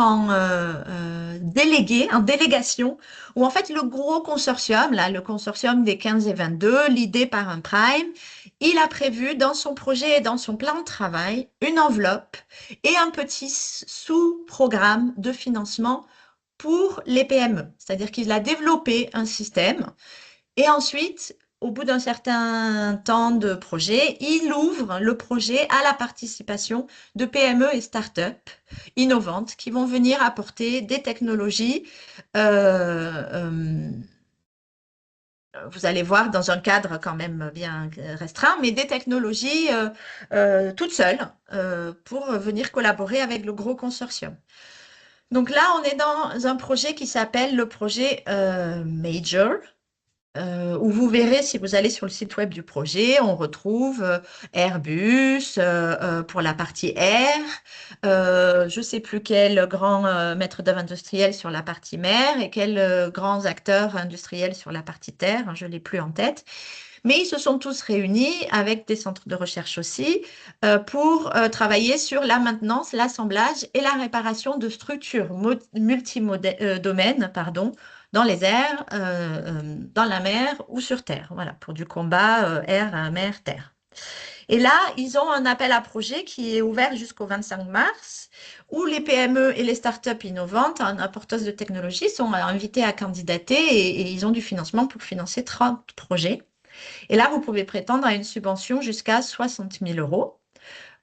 délégué, en délégation, où en fait le gros consortium, là, le consortium des 15 et 22, l'idée par un prime, il a prévu dans son projet et dans son plan de travail une enveloppe et un petit sous-programme de financement pour les PME. C'est-à-dire qu'il a développé un système et ensuite, au bout d'un certain temps de projet, il ouvre le projet à la participation de PME et start-up innovantes qui vont venir apporter des technologies. euh, euh, Vous allez voir dans un cadre quand même bien restreint, mais des technologies toutes seules pour venir collaborer avec le gros consortium. Donc là, on est dans un projet qui s'appelle le projet Major, où vous verrez, si vous allez sur le site web du projet, on retrouve Airbus pour la partie air, je ne sais plus quel grand maître d'œuvre industriel sur la partie mer et quels grands acteurs industriels sur la partie terre, hein, je ne l'ai plus en tête. Mais ils se sont tous réunis avec des centres de recherche aussi pour travailler sur la maintenance, l'assemblage et la réparation de structures multi-domaines, pardon, dans les airs, dans la mer ou sur terre. Voilà, pour du combat air, mer, terre. Et là, ils ont un appel à projet qui est ouvert jusqu'au 25 mars, où les PME et les startups innovantes, apporteuses de technologie, sont invités à candidater et ils ont du financement pour financer 30 projets. Et là, vous pouvez prétendre à une subvention jusqu'à 60 000 euros,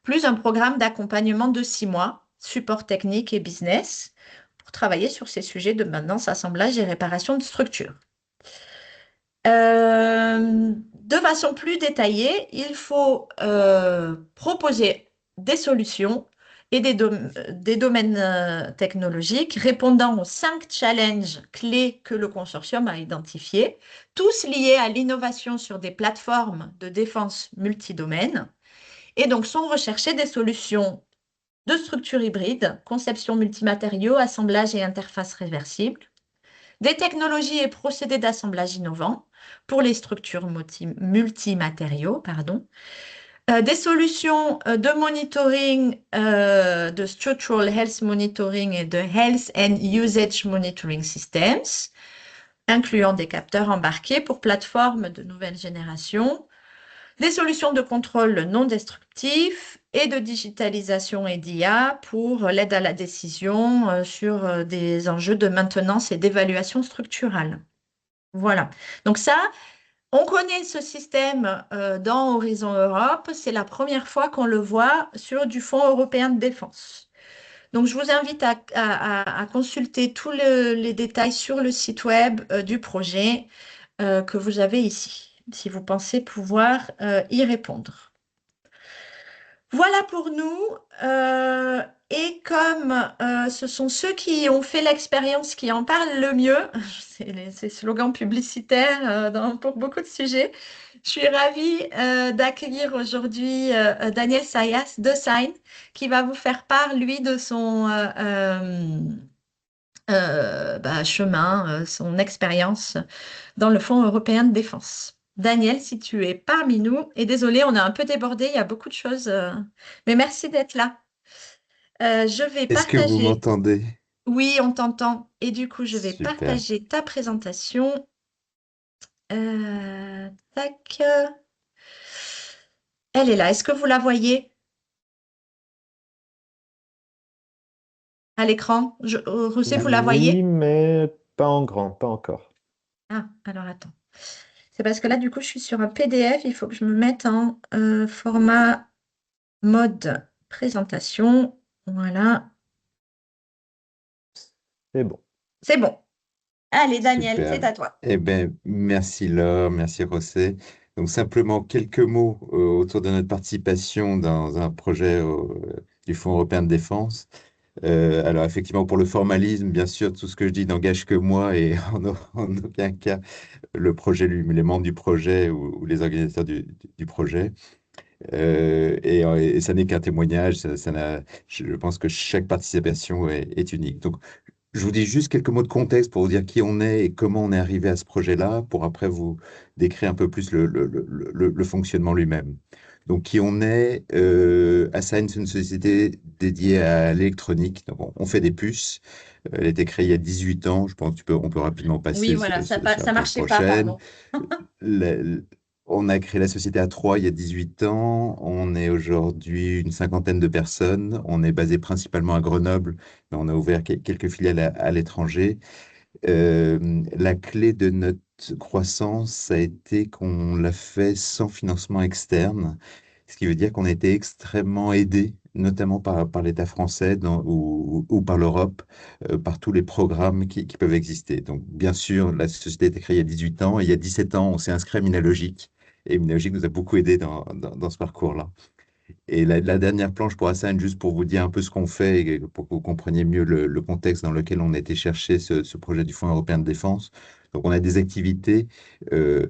plus un programme d'accompagnement de 6 mois, support technique et business, pour travailler sur ces sujets de maintenance, assemblage et réparation de structures. De façon plus détaillée, il faut proposer des solutions et des domaines technologiques répondant aux 5 challenges clés que le consortium a identifiés, tous liés à l'innovation sur des plateformes de défense multidomaines. Et donc, sont recherchées des solutions de structure hybride, conception multimatériaux, assemblage et interface réversible, des technologies et procédés d'assemblage innovants pour les structures multimatériaux, pardon, des solutions de monitoring, de structural health monitoring et de health and usage monitoring systems, incluant des capteurs embarqués pour plateformes de nouvelle génération, des solutions de contrôle non destructif et de digitalisation et d'IA pour l'aide à la décision sur des enjeux de maintenance et d'évaluation structurale. Voilà. Donc ça, on connaît ce système dans Horizon Europe. C'est la première fois qu'on le voit sur du Fonds européen de défense. Donc je vous invite à consulter tous les détails sur le site web du projet que vous avez ici, si vous pensez pouvoir y répondre. Voilà pour nous. Et comme ce sont ceux qui ont fait l'expérience qui en parlent le mieux, c'est ces slogans publicitaires pour beaucoup de sujets, je suis ravie d'accueillir aujourd'hui Daniel Sayas de Sign, qui va vous faire part, lui, de son chemin, son expérience dans le Fonds européen de défense. Daniel, si tu es parmi nous, et désolé, on a un peu débordé, il y a beaucoup de choses, mais merci d'être là. Je vais Est-ce que vous partager. m'entendez? Oui, on t'entend. Et du coup, je vais Super. partager ta présentation. Tac. Elle est là. Est-ce que vous la voyez à l'écran? Rosé, vous la Oui, voyez? mais pas en grand, pas encore. Ah, alors attends. C'est parce que là, du coup, je suis sur un PDF. Il faut que je me mette en format mode présentation. Voilà. C'est bon. C'est bon. Allez, Daniel, Super. c'est à toi. Eh bien, merci Laure, merci José. Donc simplement quelques mots autour de notre participation dans un projet du Fonds européen de défense. Alors effectivement, pour le formalisme, bien sûr, tout ce que je dis n'engage que moi et en aucun cas le projet lui, les membres du projet ou les organisateurs du projet. Et ça n'est qu'un témoignage. Je pense que chaque participation est unique. Donc je vous dis juste quelques mots de contexte pour vous dire qui on est et comment on est arrivé à ce projet-là, pour après vous décrire un peu plus le fonctionnement lui-même. Donc, qui on est, Assign, c'est une société dédiée à l'électronique. Donc, on fait des puces. Elle a été créée il y a 18 ans. Je pense on peut rapidement Oui, passer voilà, sur la ça page marchait pas, prochaine. pardon. Le- on a créé la société à Troyes il y a 18 ans. On est aujourd'hui une cinquantaine de personnes. On est basé principalement à Grenoble, mais on a ouvert quelques filiales à l'étranger. La clé de notre croissance, ça a été qu'on l'a fait sans financement externe, ce qui veut dire qu'on a été extrêmement aidé, notamment par l'État français ou par l'Europe, par tous les programmes qui peuvent exister. Donc, bien sûr, la société a été créée il y a 18 ans, et il y a 17 ans, on s'est inscrit à Minalogic, et Minalogic nous a beaucoup aidé dans ce parcours-là. Et la dernière planche pour Assign, juste pour vous dire un peu ce qu'on fait et pour que vous compreniez mieux le contexte dans lequel on a été chercher ce projet du Fonds européen de défense. Donc, on a des activités euh,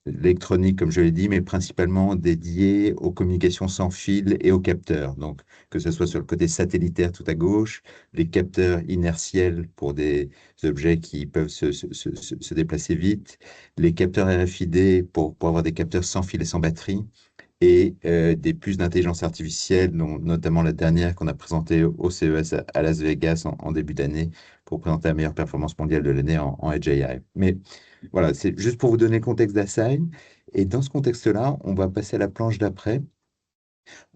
électroniques, comme je l'ai dit, mais principalement dédiées aux communications sans fil et aux capteurs. Donc, que ce soit sur le côté satellitaire tout à gauche, les capteurs inertiels pour des objets qui peuvent se déplacer vite, les capteurs RFID pour avoir des capteurs sans fil et sans batterie et des puces d'intelligence artificielle, dont notamment la dernière qu'on a présentée au CES à Las Vegas en début d'année pour présenter la meilleure performance mondiale de l'année en Edge AI. Mais voilà, c'est juste pour vous donner le contexte d'Assign. Et dans ce contexte-là, on va passer à la planche d'après.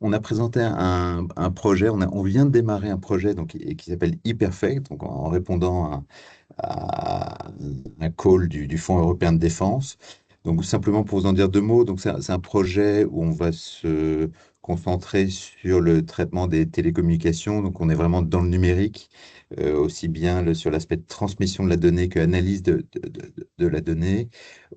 On a présenté un projet, on vient de démarrer un projet donc, qui s'appelle ePerfect, donc en répondant à un call du Fonds européen de défense. Donc, simplement pour vous en dire deux mots, donc c'est un projet où on va se concentrer sur le traitement des télécommunications. Donc, on est vraiment dans le numérique, aussi bien sur l'aspect de transmission de la donnée que analyse de la donnée.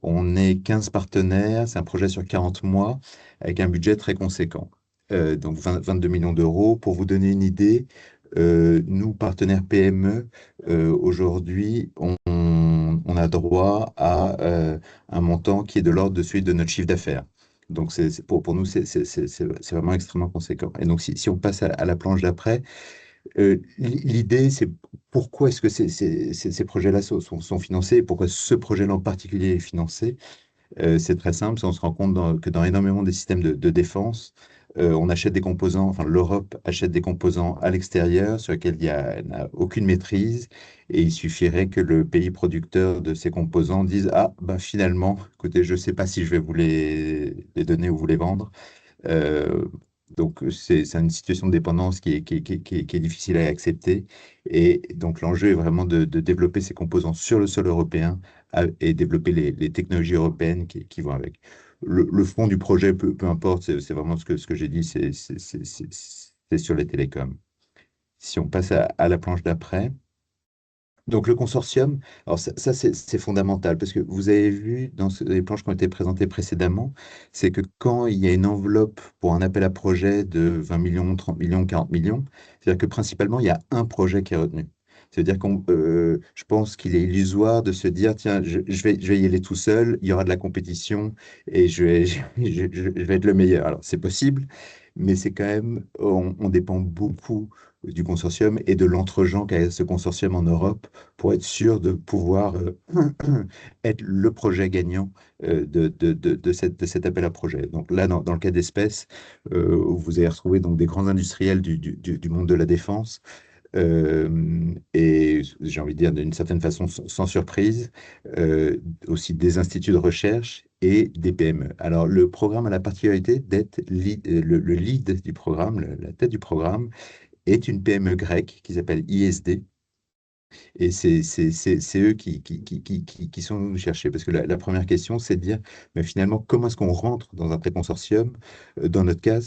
On est 15 partenaires, c'est un projet sur 40 mois avec un budget très conséquent. Donc 22 millions d'euros. Pour vous donner une idée, nous, partenaires PME, aujourd'hui, on a droit à un montant qui est de l'ordre de celui de notre chiffre d'affaires. Donc, pour nous, c'est vraiment extrêmement conséquent. Et donc, si on passe à la planche d'après, l'idée, c'est pourquoi est-ce que ces projets-là sont financés et pourquoi ce projet-là en particulier est financé. C'est très simple, on se rend compte que dans énormément des systèmes de défense, on achète des composants, enfin l'Europe achète des composants à l'extérieur sur lesquels n'a aucune maîtrise et il suffirait que le pays producteur de ces composants dise: ah, ben finalement, écoutez, je ne sais pas si je vais vous les donner ou vous les vendre. Euh, donc, c'est une situation de dépendance qui est difficile à accepter. Et donc, l'enjeu est vraiment de développer ces composants sur le sol européen et développer les technologies européennes qui vont avec. Le fond du projet, peu importe, c'est vraiment ce que j'ai dit, c'est sur les télécoms. Si on passe à la planche d'après. Donc le consortium, alors ça, c'est fondamental parce que vous avez vu dans les planches qui ont été présentées précédemment, c'est que quand il y a une enveloppe pour un appel à projet de 20 millions, 30 millions, 40 millions, c'est-à-dire que principalement il y a un projet qui est retenu. C'est-à-dire je pense qu'il est illusoire de se dire, tiens, je vais y aller tout seul, il y aura de la compétition et je vais être le meilleur. Alors c'est possible, mais c'est quand même, on dépend beaucoup du consortium et de l'entre-gens qu'a ce consortium en Europe pour être sûr de pouvoir être le projet gagnant de cet appel à projet. Donc là, dans le cas d'espèce, vous allez retrouver donc des grands industriels du monde de la défense. Et j'ai envie de dire d'une certaine façon sans surprise, aussi des instituts de recherche et des PME. Alors le programme a la particularité d'être le lead du programme, la tête du programme, est une PME grecque qui s'appelle ISD. Et c'est eux qui sont venus nous chercher. Parce que la première question, c'est de dire, mais finalement, comment est-ce qu'on rentre dans un pré-consortium? Dans notre cas,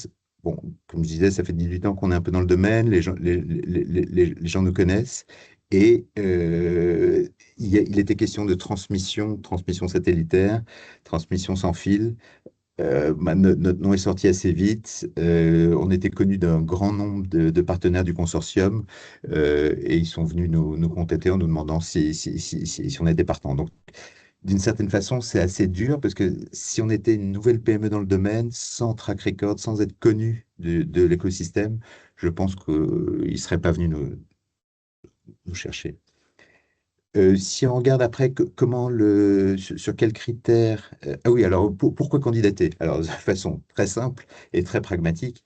bon, comme je disais, ça fait 18 ans qu'on est un peu dans le domaine, les gens nous connaissent. Et il était question de transmission satellitaire, transmission sans fil. Notre nom est sorti assez vite. On était connu d'un grand nombre de partenaires du consortium et ils sont venus nous contacter en nous demandant si on était partant. Donc, d'une certaine façon, c'est assez dur parce que si on était une nouvelle PME dans le domaine, sans track record, sans être connu de l'écosystème, je pense qu'ils ne seraient pas venus nous chercher. Si on regarde après sur quels critères, ah oui, alors pourquoi candidater? Alors de façon très simple et très pragmatique,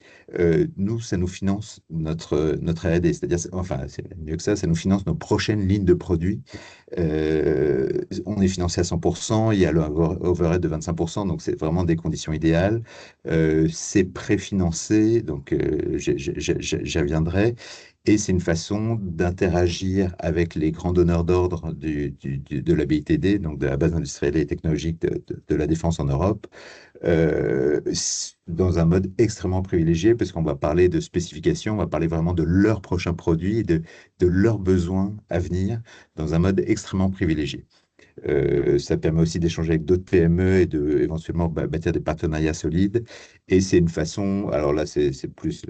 nous, ça nous finance notre R&D, c'est-à-dire, enfin, c'est mieux que ça nous finance nos prochaines lignes de produits. On est financé à 100%, il y a le overhead de 25%, donc c'est vraiment des conditions idéales. C'est préfinancé, donc j'y reviendrai. Et c'est une façon d'interagir avec les grands donneurs d'ordre de la BITD, donc de la base industrielle et technologique de la défense en Europe, dans un mode extrêmement privilégié, parce qu'on va parler de spécifications, on va parler vraiment de leurs prochains produits et de leurs besoins à venir, dans un mode extrêmement privilégié. Ça permet aussi d'échanger avec d'autres PME et de éventuellement bâtir des partenariats solides. Et c'est une façon, alors là c'est plus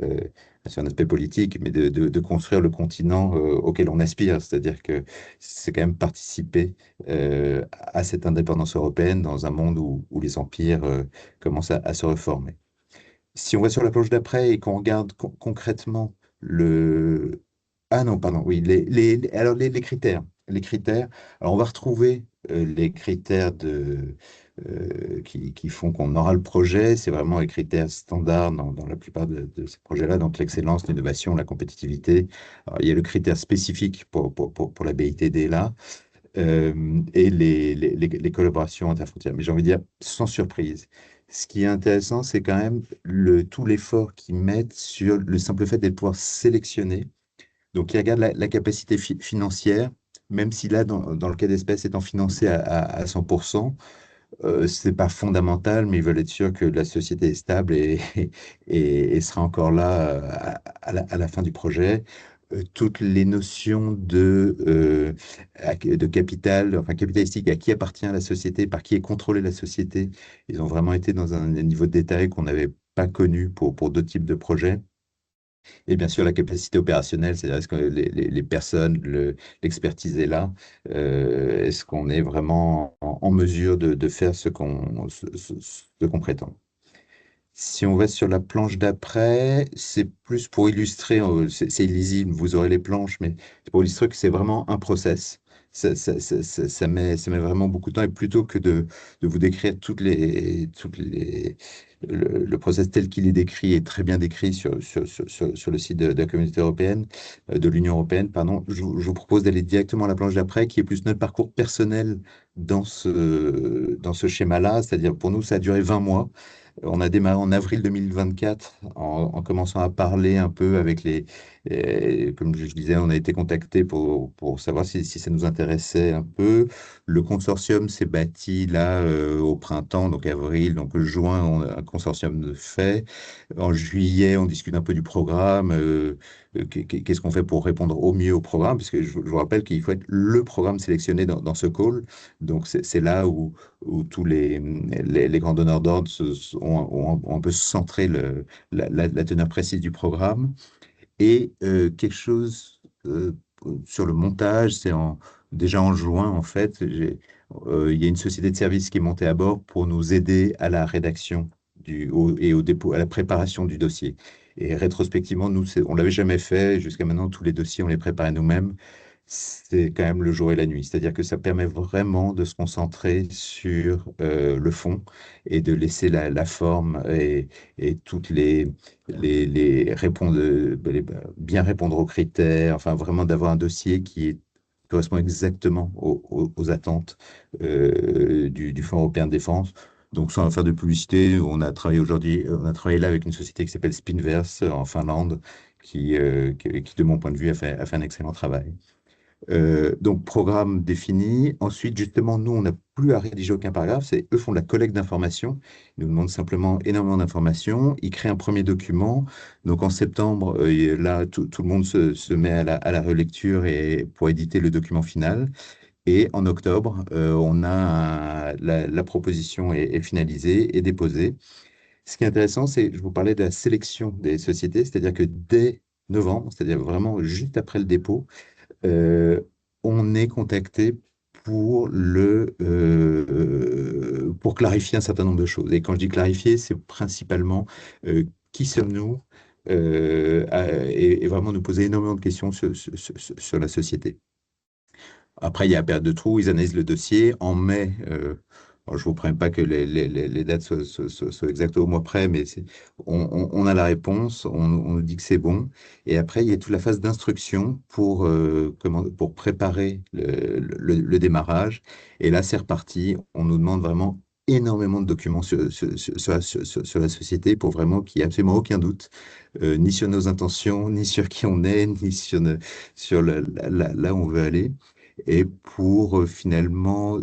sur un aspect politique, mais de construire le continent auquel on aspire. C'est-à-dire que c'est quand même participer à cette indépendance européenne dans un monde où les empires commencent à se reformer. Si on va sur la planche d'après et qu'on regarde concrètement le... Ah non, pardon, oui, alors les critères. Les critères, alors on va retrouver les critères qui font qu'on aura le projet. C'est vraiment les critères standards dans la plupart de ces projets-là, donc l'excellence, l'innovation, la compétitivité. Alors, il y a le critère spécifique pour la BITD là, et les collaborations interfrontières. Mais j'ai envie de dire, sans surprise, ce qui est intéressant, c'est quand même tout l'effort qu'ils mettent sur le simple fait de pouvoir sélectionner. Donc, ils regardent la capacité financière, même si là, dans le cas d'espèce, étant financé à 100%, c'est pas fondamental, mais ils veulent être sûrs que la société est stable et sera encore là à la fin du projet. Toutes les notions de capital, enfin capitalistique, à qui appartient la société, par qui est contrôlée la société, ils ont vraiment été dans un niveau de détail qu'on n'avait pas connu pour d'autres types de projets. Et bien sûr, la capacité opérationnelle, c'est-à-dire est-ce que les personnes, l'expertise est là? Est-ce qu'on est vraiment en mesure de faire ce qu'on prétend? Si on va sur la planche d'après, c'est plus pour illustrer, c'est illisible, vous aurez les planches, mais c'est pour illustrer que c'est vraiment un process. Ça met vraiment beaucoup de temps et plutôt que de vous décrire le process tel qu'il est décrit et très bien décrit sur le site de la communauté européenne, de l'Union européenne, pardon, je vous propose d'aller directement à la planche d'après qui est plus notre parcours personnel dans ce schéma-là. C'est-à-dire pour nous, ça a duré 20 mois. On a démarré en avril 2024 en commençant à parler un peu avec comme je disais, on a été contacté pour savoir si ça nous intéressait un peu. Le consortium s'est bâti là au printemps, donc avril, donc juin, un consortium de fait. En juillet, on discute un peu du programme. Qu'est-ce qu'on fait pour répondre au mieux au programme? Parce que je vous rappelle qu'il faut être le programme sélectionné dans ce call. Donc c'est là où tous les grands donneurs d'ordre ont un peu centré la teneur précise du programme. Et quelque chose sur le montage, déjà en juin, en fait, il y a une société de services qui est montée à bord pour nous aider à la rédaction et au dépôt, à la préparation du dossier. Et rétrospectivement, nous, on l'avait jamais fait. Jusqu'à maintenant, tous les dossiers, on les préparait nous-mêmes. C'est quand même le jour et la nuit. C'est-à-dire que ça permet vraiment de se concentrer sur le fond et de laisser la forme et toutes les répondre, bien répondre aux critères, enfin vraiment d'avoir un dossier correspond exactement aux attentes du Fonds européen de défense. Donc, sans faire de publicité, on a travaillé là avec une société qui s'appelle Spinverse en Finlande, qui, de mon point de vue, a fait un excellent travail. Donc, programme défini. Ensuite, justement, nous, on n'a plus à rédiger aucun paragraphe. Eux font de la collecte d'informations. Ils nous demandent simplement énormément d'informations. Ils créent un premier document. Donc, en septembre, là, tout le monde se met à la relecture et pour éditer le document final. Et en octobre, la proposition est finalisée et déposée. Ce qui est intéressant, je vous parlais de la sélection des sociétés, c'est-à-dire que dès novembre, c'est-à-dire vraiment juste après le dépôt, euh, on est contacté pour clarifier un certain nombre de choses. Et quand je dis clarifier, c'est principalement qui sommes-nous et vraiment nous poser énormément de questions sur la société. après, il y a la période de trou, ils analysent le dossier. En mai, alors, je ne vous promets pas que les dates soient exactes au mois près, mais on a la réponse, on nous dit que c'est bon. Et après, il y a toute la phase d'instruction pour préparer le démarrage. Et là, c'est reparti. On nous demande vraiment énormément de documents sur la société pour vraiment qu'il n'y ait absolument aucun doute, ni sur nos intentions, ni sur qui on est, ni sur là où on veut aller. Et pour finalement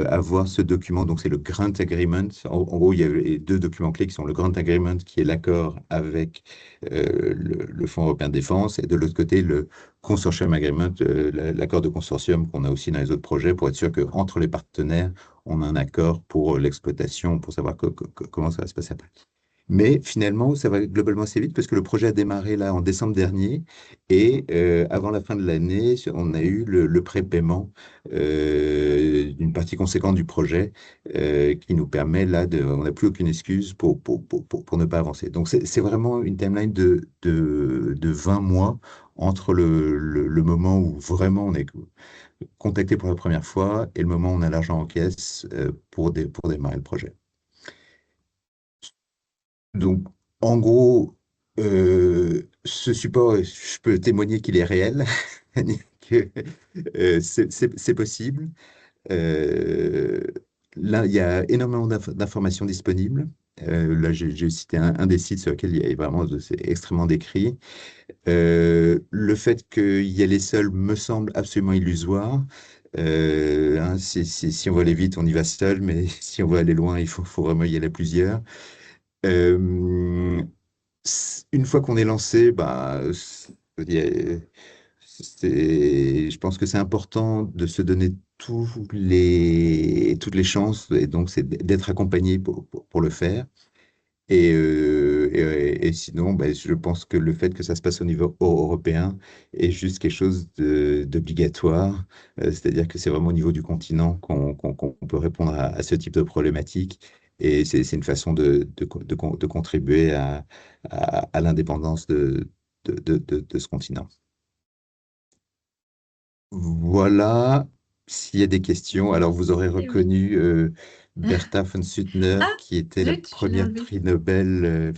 avoir ce document, donc c'est le Grant Agreement. En gros, il y a les deux documents clés qui sont le Grant Agreement, qui est l'accord avec le Fonds européen de défense, et de l'autre côté, le Consortium Agreement, l'accord de consortium qu'on a aussi dans les autres projets, pour être sûr qu'entre les partenaires, on a un accord pour l'exploitation, pour savoir comment ça va se passer après. Mais finalement, ça va globalement assez vite parce que le projet a démarré là en décembre dernier et avant la fin de l'année, on a eu le prépaiement d'une partie conséquente du projet qui nous permet là on n'a plus aucune excuse pour ne pas avancer. Donc c'est vraiment une timeline de 20 mois entre le moment où vraiment on est contacté pour la première fois et le moment où on a l'argent en caisse pour démarrer le projet. Donc, en gros, ce support, je peux témoigner qu'il est réel, que c'est possible. Euh, Là, il y a énormément d'informations disponibles. Là, j'ai cité un des sites sur lequel il y a vraiment, c'est extrêmement décrit. Le fait qu'il y ait les seuls me semble absolument illusoire. Si on veut aller vite, on y va seul, mais si on veut aller loin, faut vraiment y aller à plusieurs. Euh, une fois qu'on est lancé, bah, je pense que c'est important de se donner toutes les chances, et donc c'est d'être accompagné pour le faire. Et sinon, bah, je pense que le fait que ça se passe au niveau européen est juste quelque chose d'obligatoire. C'est-à-dire que c'est vraiment au niveau du continent qu'on peut répondre à ce type de problématique. Et c'est une façon de contribuer à l'indépendance de ce continent. Voilà, s'il y a des questions. Alors, vous aurez Eh oui. reconnu Bertha von Suttner, Ah, qui était la zut, je l'ai première enlevé. prix Nobel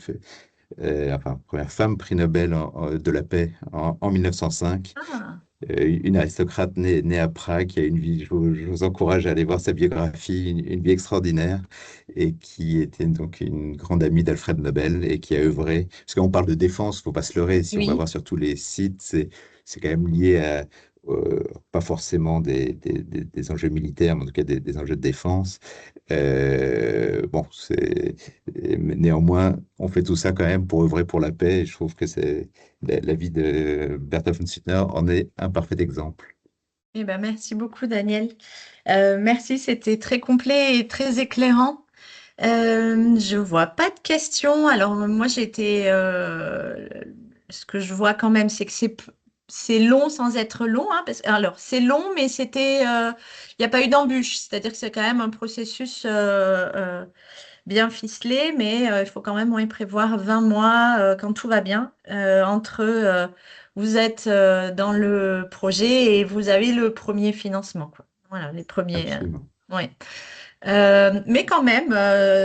enfin, première femme prix Nobel de la paix en 1905, Ah, une aristocrate née à Prague, qui a une vie, je vous encourage à aller voir sa biographie, une vie extraordinaire, et qui était donc une grande amie d'Alfred Nobel, et qui a œuvré, parce qu'on parle de défense, faut pas se leurrer, si on va oui. voir sur tous les sites, c'est quand même lié à, pas forcément des enjeux militaires, mais en tout cas des enjeux de défense. Bon, néanmoins, on fait tout ça quand même pour œuvrer pour la paix. Et je trouve que la vie de Bertha von Suttner en est un parfait exemple. Eh ben, merci beaucoup, Daniel. Merci, c'était très complet et très éclairant. Je vois pas de questions. Alors, moi, ce que je vois quand même, c'est que c'est long sans être long, hein, alors, c'est long, mais il n'y a pas eu d'embûche. C'est-à-dire que c'est quand même un processus bien ficelé, mais il faut quand même y prévoir 20 mois quand tout va bien, entre vous êtes dans le projet et vous avez le premier financement, quoi. Voilà, les premiers. Absolument. Ouais. Mais quand même,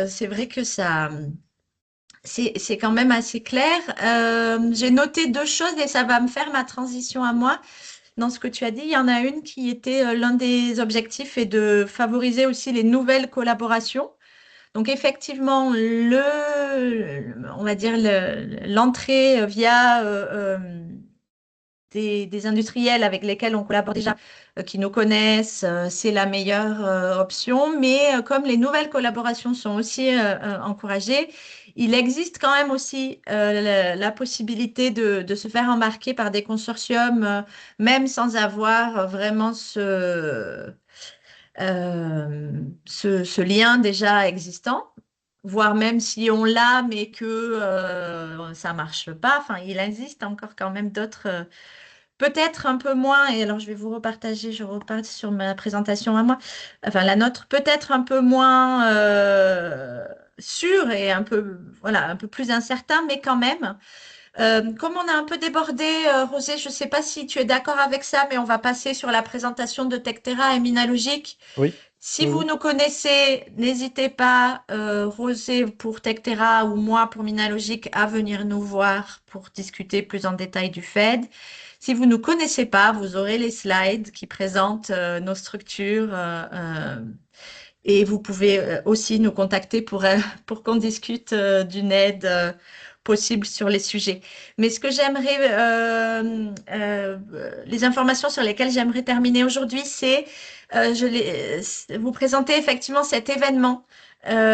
c'est vrai que c'est quand même assez clair. J'ai noté deux choses et ça va me faire ma transition à moi. Dans ce que tu as dit, il y en a une qui était l'un des objectifs et de favoriser aussi les nouvelles collaborations. Donc effectivement, on va dire l'entrée via des industriels avec lesquels on collabore déjà, qui nous connaissent, c'est la meilleure option. Mais comme les nouvelles collaborations sont aussi encouragées, il existe quand même aussi la possibilité de se faire embarquer par des consortiums, même sans avoir vraiment ce lien déjà existant, voire même si on l'a, mais que ça marche pas. Enfin, il existe encore quand même d'autres, peut-être un peu moins. Et alors, je vais vous repartager, je repars sur ma présentation à moi. Enfin, la nôtre, peut-être un peu moins sûre et un peu, voilà, un peu plus incertain, mais quand même. Comme on a un peu débordé, Rosé, je ne sais pas si tu es d'accord avec ça, mais on va passer sur la présentation de Tectera et Minalogic. Oui, Si oui, vous oui. nous connaissez, n'hésitez pas, Rosé pour Tectera ou moi pour Minalogic, à venir nous voir pour discuter plus en détail du Fed. Si vous ne nous connaissez pas, vous aurez les slides qui présentent nos structures et vous pouvez aussi nous contacter pour qu'on discute d'une aide possible sur les sujets. Mais ce que j'aimerais, les informations sur lesquelles j'aimerais terminer aujourd'hui, c'est vous présenter effectivement cet événement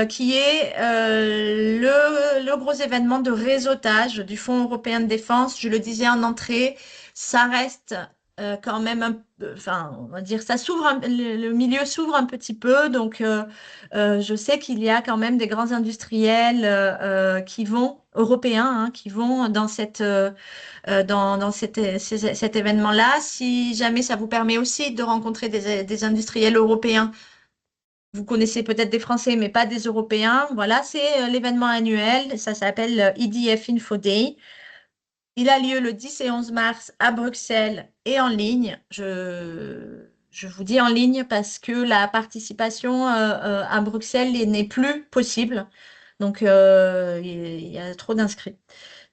qui est le gros événement de réseautage du Fonds européen de défense. Je le disais en entrée, ça reste quand même enfin, on va dire, ça s'ouvre, le milieu s'ouvre un petit peu, donc je sais qu'il y a quand même des grands industriels qui vont, européens, hein, qui vont dans cet événement-là. Si jamais ça vous permet aussi de rencontrer des industriels européens, vous connaissez peut-être des Français, mais pas des Européens. Voilà, c'est l'événement annuel. Ça s'appelle EDF Info Day. Il a lieu le 10 et 11 mars à Bruxelles et en ligne. Je vous dis en ligne parce que la participation à Bruxelles n'est plus possible. Donc, il y a trop d'inscrits.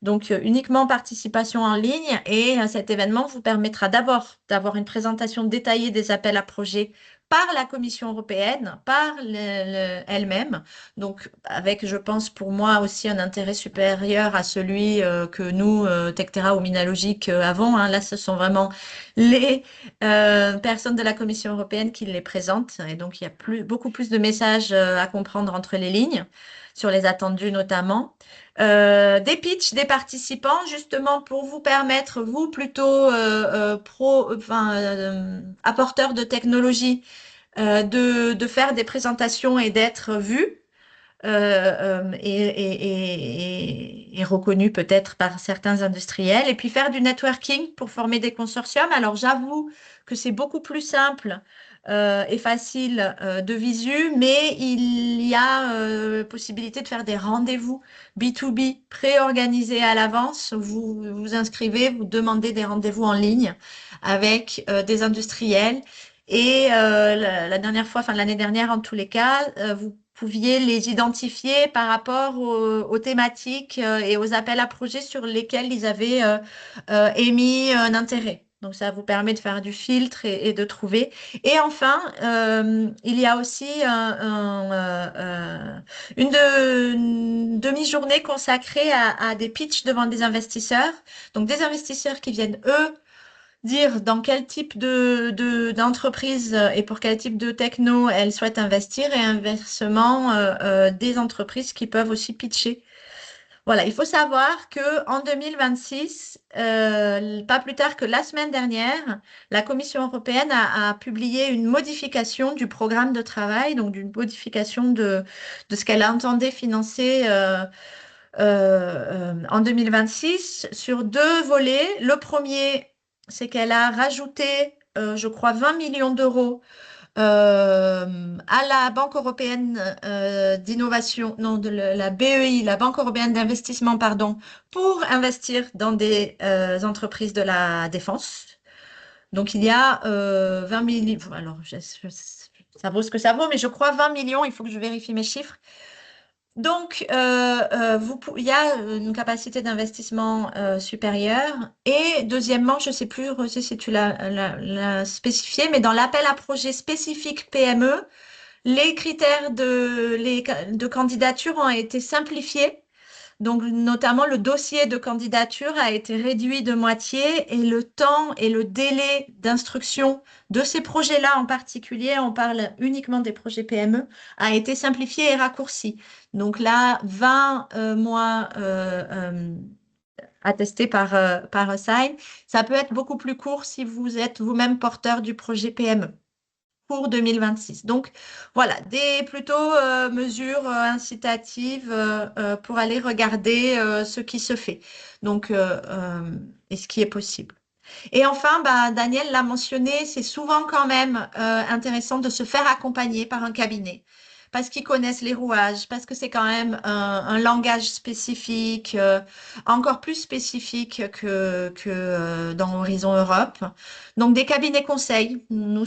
Donc, uniquement participation en ligne et cet événement vous permettra d'abord d'avoir une présentation détaillée des appels à projets par la Commission européenne, par elle-même. Donc, avec, je pense, pour moi aussi un intérêt supérieur à celui que nous, Tectera ou Minalogic, avons. Hein. Là, ce sont vraiment les personnes de la Commission européenne qui les présentent. Et donc, il y a beaucoup plus de messages à comprendre entre les lignes, sur les attendus notamment des pitchs des participants, justement pour vous permettre, vous plutôt apporteurs de technologie, de faire des présentations et d'être vus et reconnu peut-être par certains industriels, et puis faire du networking pour former des consortiums. Alors j'avoue que c'est beaucoup plus simple et facile de visu, mais il y a possibilité de faire des rendez-vous B2B pré-organisés à l'avance. Vous vous inscrivez, vous demandez des rendez-vous en ligne avec des industriels. Et la dernière fois, enfin l'année dernière en tous les cas, vous pouviez les identifier par rapport aux thématiques et aux appels à projets sur lesquels ils avaient émis un intérêt. Donc, ça vous permet de faire du filtre et de trouver. Et enfin, il y a aussi une demi-journée consacrée à des pitchs devant des investisseurs. Donc, des investisseurs qui viennent, eux, dire dans quel type d'entreprise et pour quel type de techno elles souhaitent investir et inversement des entreprises qui peuvent aussi pitcher. Voilà, il faut savoir que en 2026, pas plus tard que la semaine dernière, la Commission européenne a publié une modification du programme de travail, donc d'une modification de ce qu'elle entendait financer en 2026 sur deux volets. Le premier, c'est qu'elle a rajouté, je crois, 20 millions d'euros à la Banque européenne d'innovation, non, la BEI, la Banque européenne d'investissement, pardon, pour investir dans des entreprises de la défense. Donc, il y a 20 millions, alors ça vaut ce que ça vaut, mais je crois 20 millions, il faut que je vérifie mes chiffres. Donc, il y a une capacité d'investissement supérieure. Et deuxièmement, je ne sais plus, Rosé, si tu l'as spécifié, mais dans l'appel à projet spécifique PME, les critères de candidature ont été simplifiés. Donc, notamment, le dossier de candidature a été réduit de moitié et le temps et le délai d'instruction de ces projets-là en particulier, on parle uniquement des projets PME, a été simplifié et raccourci. Donc là, 20 mois attestés par Assign, ça peut être beaucoup plus court si vous êtes vous-même porteur du projet PME pour 2026. Donc voilà, des plutôt mesures incitatives pour aller regarder ce qui se fait. Donc et ce qui est possible. Et enfin, bah, Daniel l'a mentionné, c'est souvent quand même intéressant de se faire accompagner par un cabinet. parce qu'ils connaissent les rouages, parce que c'est quand même un langage spécifique, encore plus spécifique que dans Horizon Europe. Donc des cabinets conseils, nous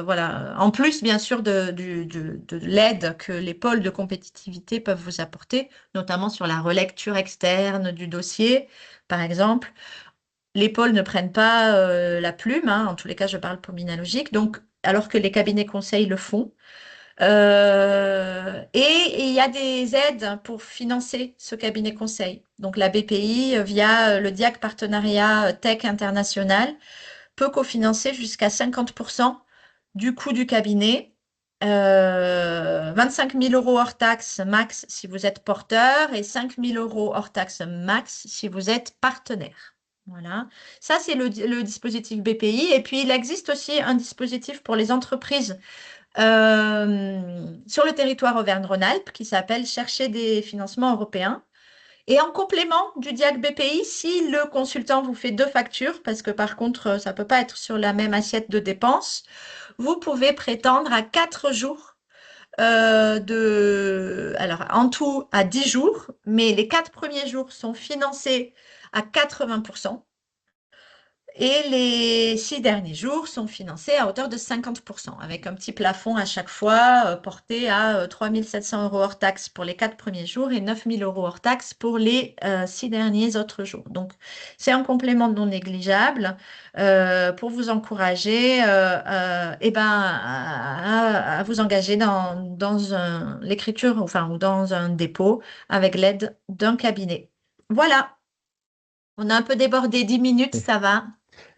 voilà, en plus bien sûr de l'aide que les pôles de compétitivité peuvent vous apporter, notamment sur la relecture externe du dossier, par exemple. Les pôles ne prennent pas la plume, hein, en tous les cas, je parle pour Minalogic, donc alors que les cabinets conseils le font. Et il y a des aides pour financer ce cabinet conseil. Donc la BPI, via le DIAC Partenariat Tech International, peut cofinancer jusqu'à 50% du coût du cabinet. 25 000 euros hors taxe max si vous êtes porteur et 5 000 euros hors taxe max si vous êtes partenaire. Voilà. Ça, c'est le dispositif BPI. Et puis, il existe aussi un dispositif pour les entreprises sur le territoire Auvergne-Rhône-Alpes qui s'appelle Chercher des financements européens. Et en complément du DIAC BPI, si le consultant vous fait deux factures, parce que par contre, ça ne peut pas être sur la même assiette de dépenses, vous pouvez prétendre à 4 jours alors en tout à 10 jours, mais les 4 premiers jours sont financés à 80%. Et les 6 derniers jours sont financés à hauteur de 50%, avec un petit plafond à chaque fois porté à 3 700 euros hors taxe pour les 4 premiers jours et 9 000 euros hors taxe pour les 6 derniers autres jours. Donc, c'est un complément non négligeable pour vous encourager à vous engager dans l'écriture, enfin, ou dans un dépôt avec l'aide d'un cabinet. Voilà, on a un peu débordé 10 minutes, ça va,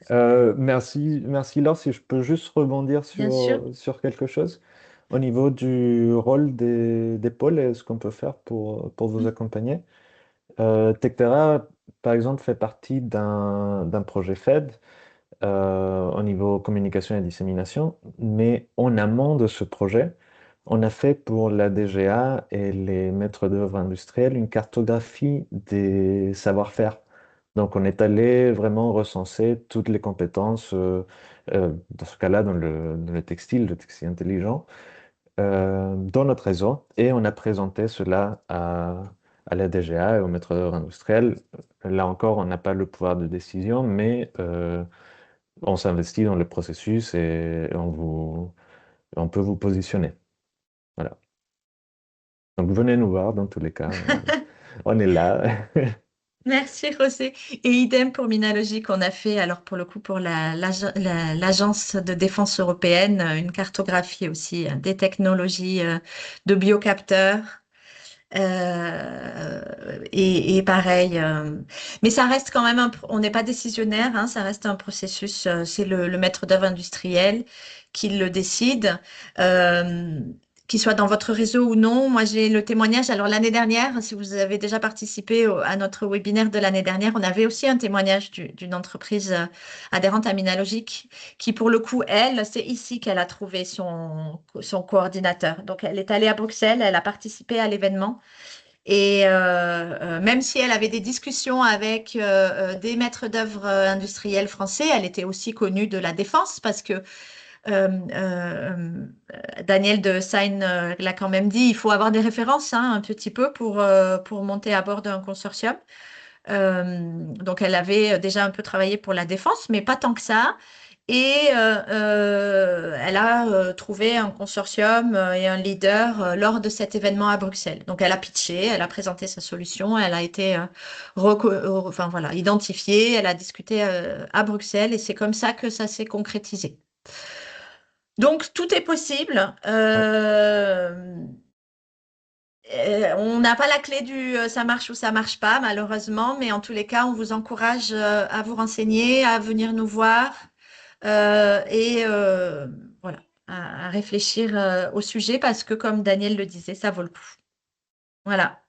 Merci Laure. Si je peux juste rebondir bien sûr. sur quelque chose. Au niveau du rôle des pôles et ce qu'on peut faire pour vous accompagner. Tectera, par exemple, fait partie d'un projet FED au niveau communication et dissémination, mais en amont de ce projet, on a fait pour la DGA et les maîtres d'œuvre industriels une cartographie des savoir-faire. Donc, on est allé vraiment recenser toutes les compétences, dans ce cas-là, dans le textile intelligent, dans notre réseau, et on a présenté cela à la DGA et aux maîtres d'œuvre industriels. Là encore, on n'a pas le pouvoir de décision, mais on s'investit dans le processus et on peut vous positionner. Voilà. Donc venez nous voir dans tous les cas. On est là. Merci José. Et idem pour Minalogie qu'on a fait, alors pour le coup, pour l'Agence de défense européenne, une cartographie aussi des technologies de biocapteurs. Et pareil, mais ça reste quand même, on n'est pas décisionnaire, hein, ça reste un processus, c'est le maître d'œuvre industriel qui le décide. Euh, qu'il soit dans votre réseau ou non. Moi, j'ai le témoignage. Alors, l'année dernière, si vous avez déjà participé à notre webinaire de l'année dernière, on avait aussi un témoignage d'une entreprise adhérente à Minalogic qui, pour le coup, elle, c'est ici qu'elle a trouvé son coordinateur. Donc, elle est allée à Bruxelles, elle a participé à l'événement. Et même si elle avait des discussions avec des maîtres d'œuvre industriels français, elle était aussi connue de la défense parce que euh, euh, Daniel de Seine l'a quand même dit, il faut avoir des références hein, un petit peu pour monter à bord d'un consortium. Donc elle avait déjà un peu travaillé pour la défense, mais pas tant que ça. Et elle a trouvé un consortium et un leader lors de cet événement à Bruxelles. Donc elle a pitché, elle a présenté sa solution, elle a été enfin, voilà, identifiée, elle a discuté à Bruxelles et c'est comme ça que ça s'est concrétisé. Donc tout est possible. Ouais. On n'a pas la clé du ça marche ou ça marche pas, malheureusement, mais en tous les cas, on vous encourage à vous renseigner, à venir nous voir et voilà, à réfléchir au sujet parce que, comme Daniel le disait, ça vaut le coup. Voilà.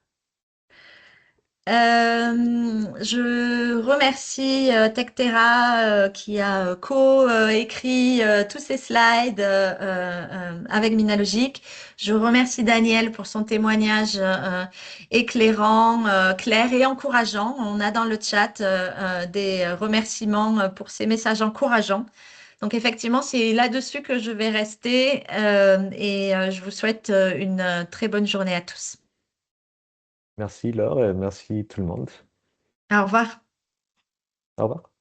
Je remercie Tectera qui a co-écrit tous ces slides avec Minalogic. Je remercie Daniel pour son témoignage éclairant, clair et encourageant. On a dans le chat des remerciements pour ces messages encourageants. Donc effectivement, c'est là-dessus que je vais rester et je vous souhaite une très bonne journée à tous. Merci Laure et merci tout le monde. Au revoir. Au revoir.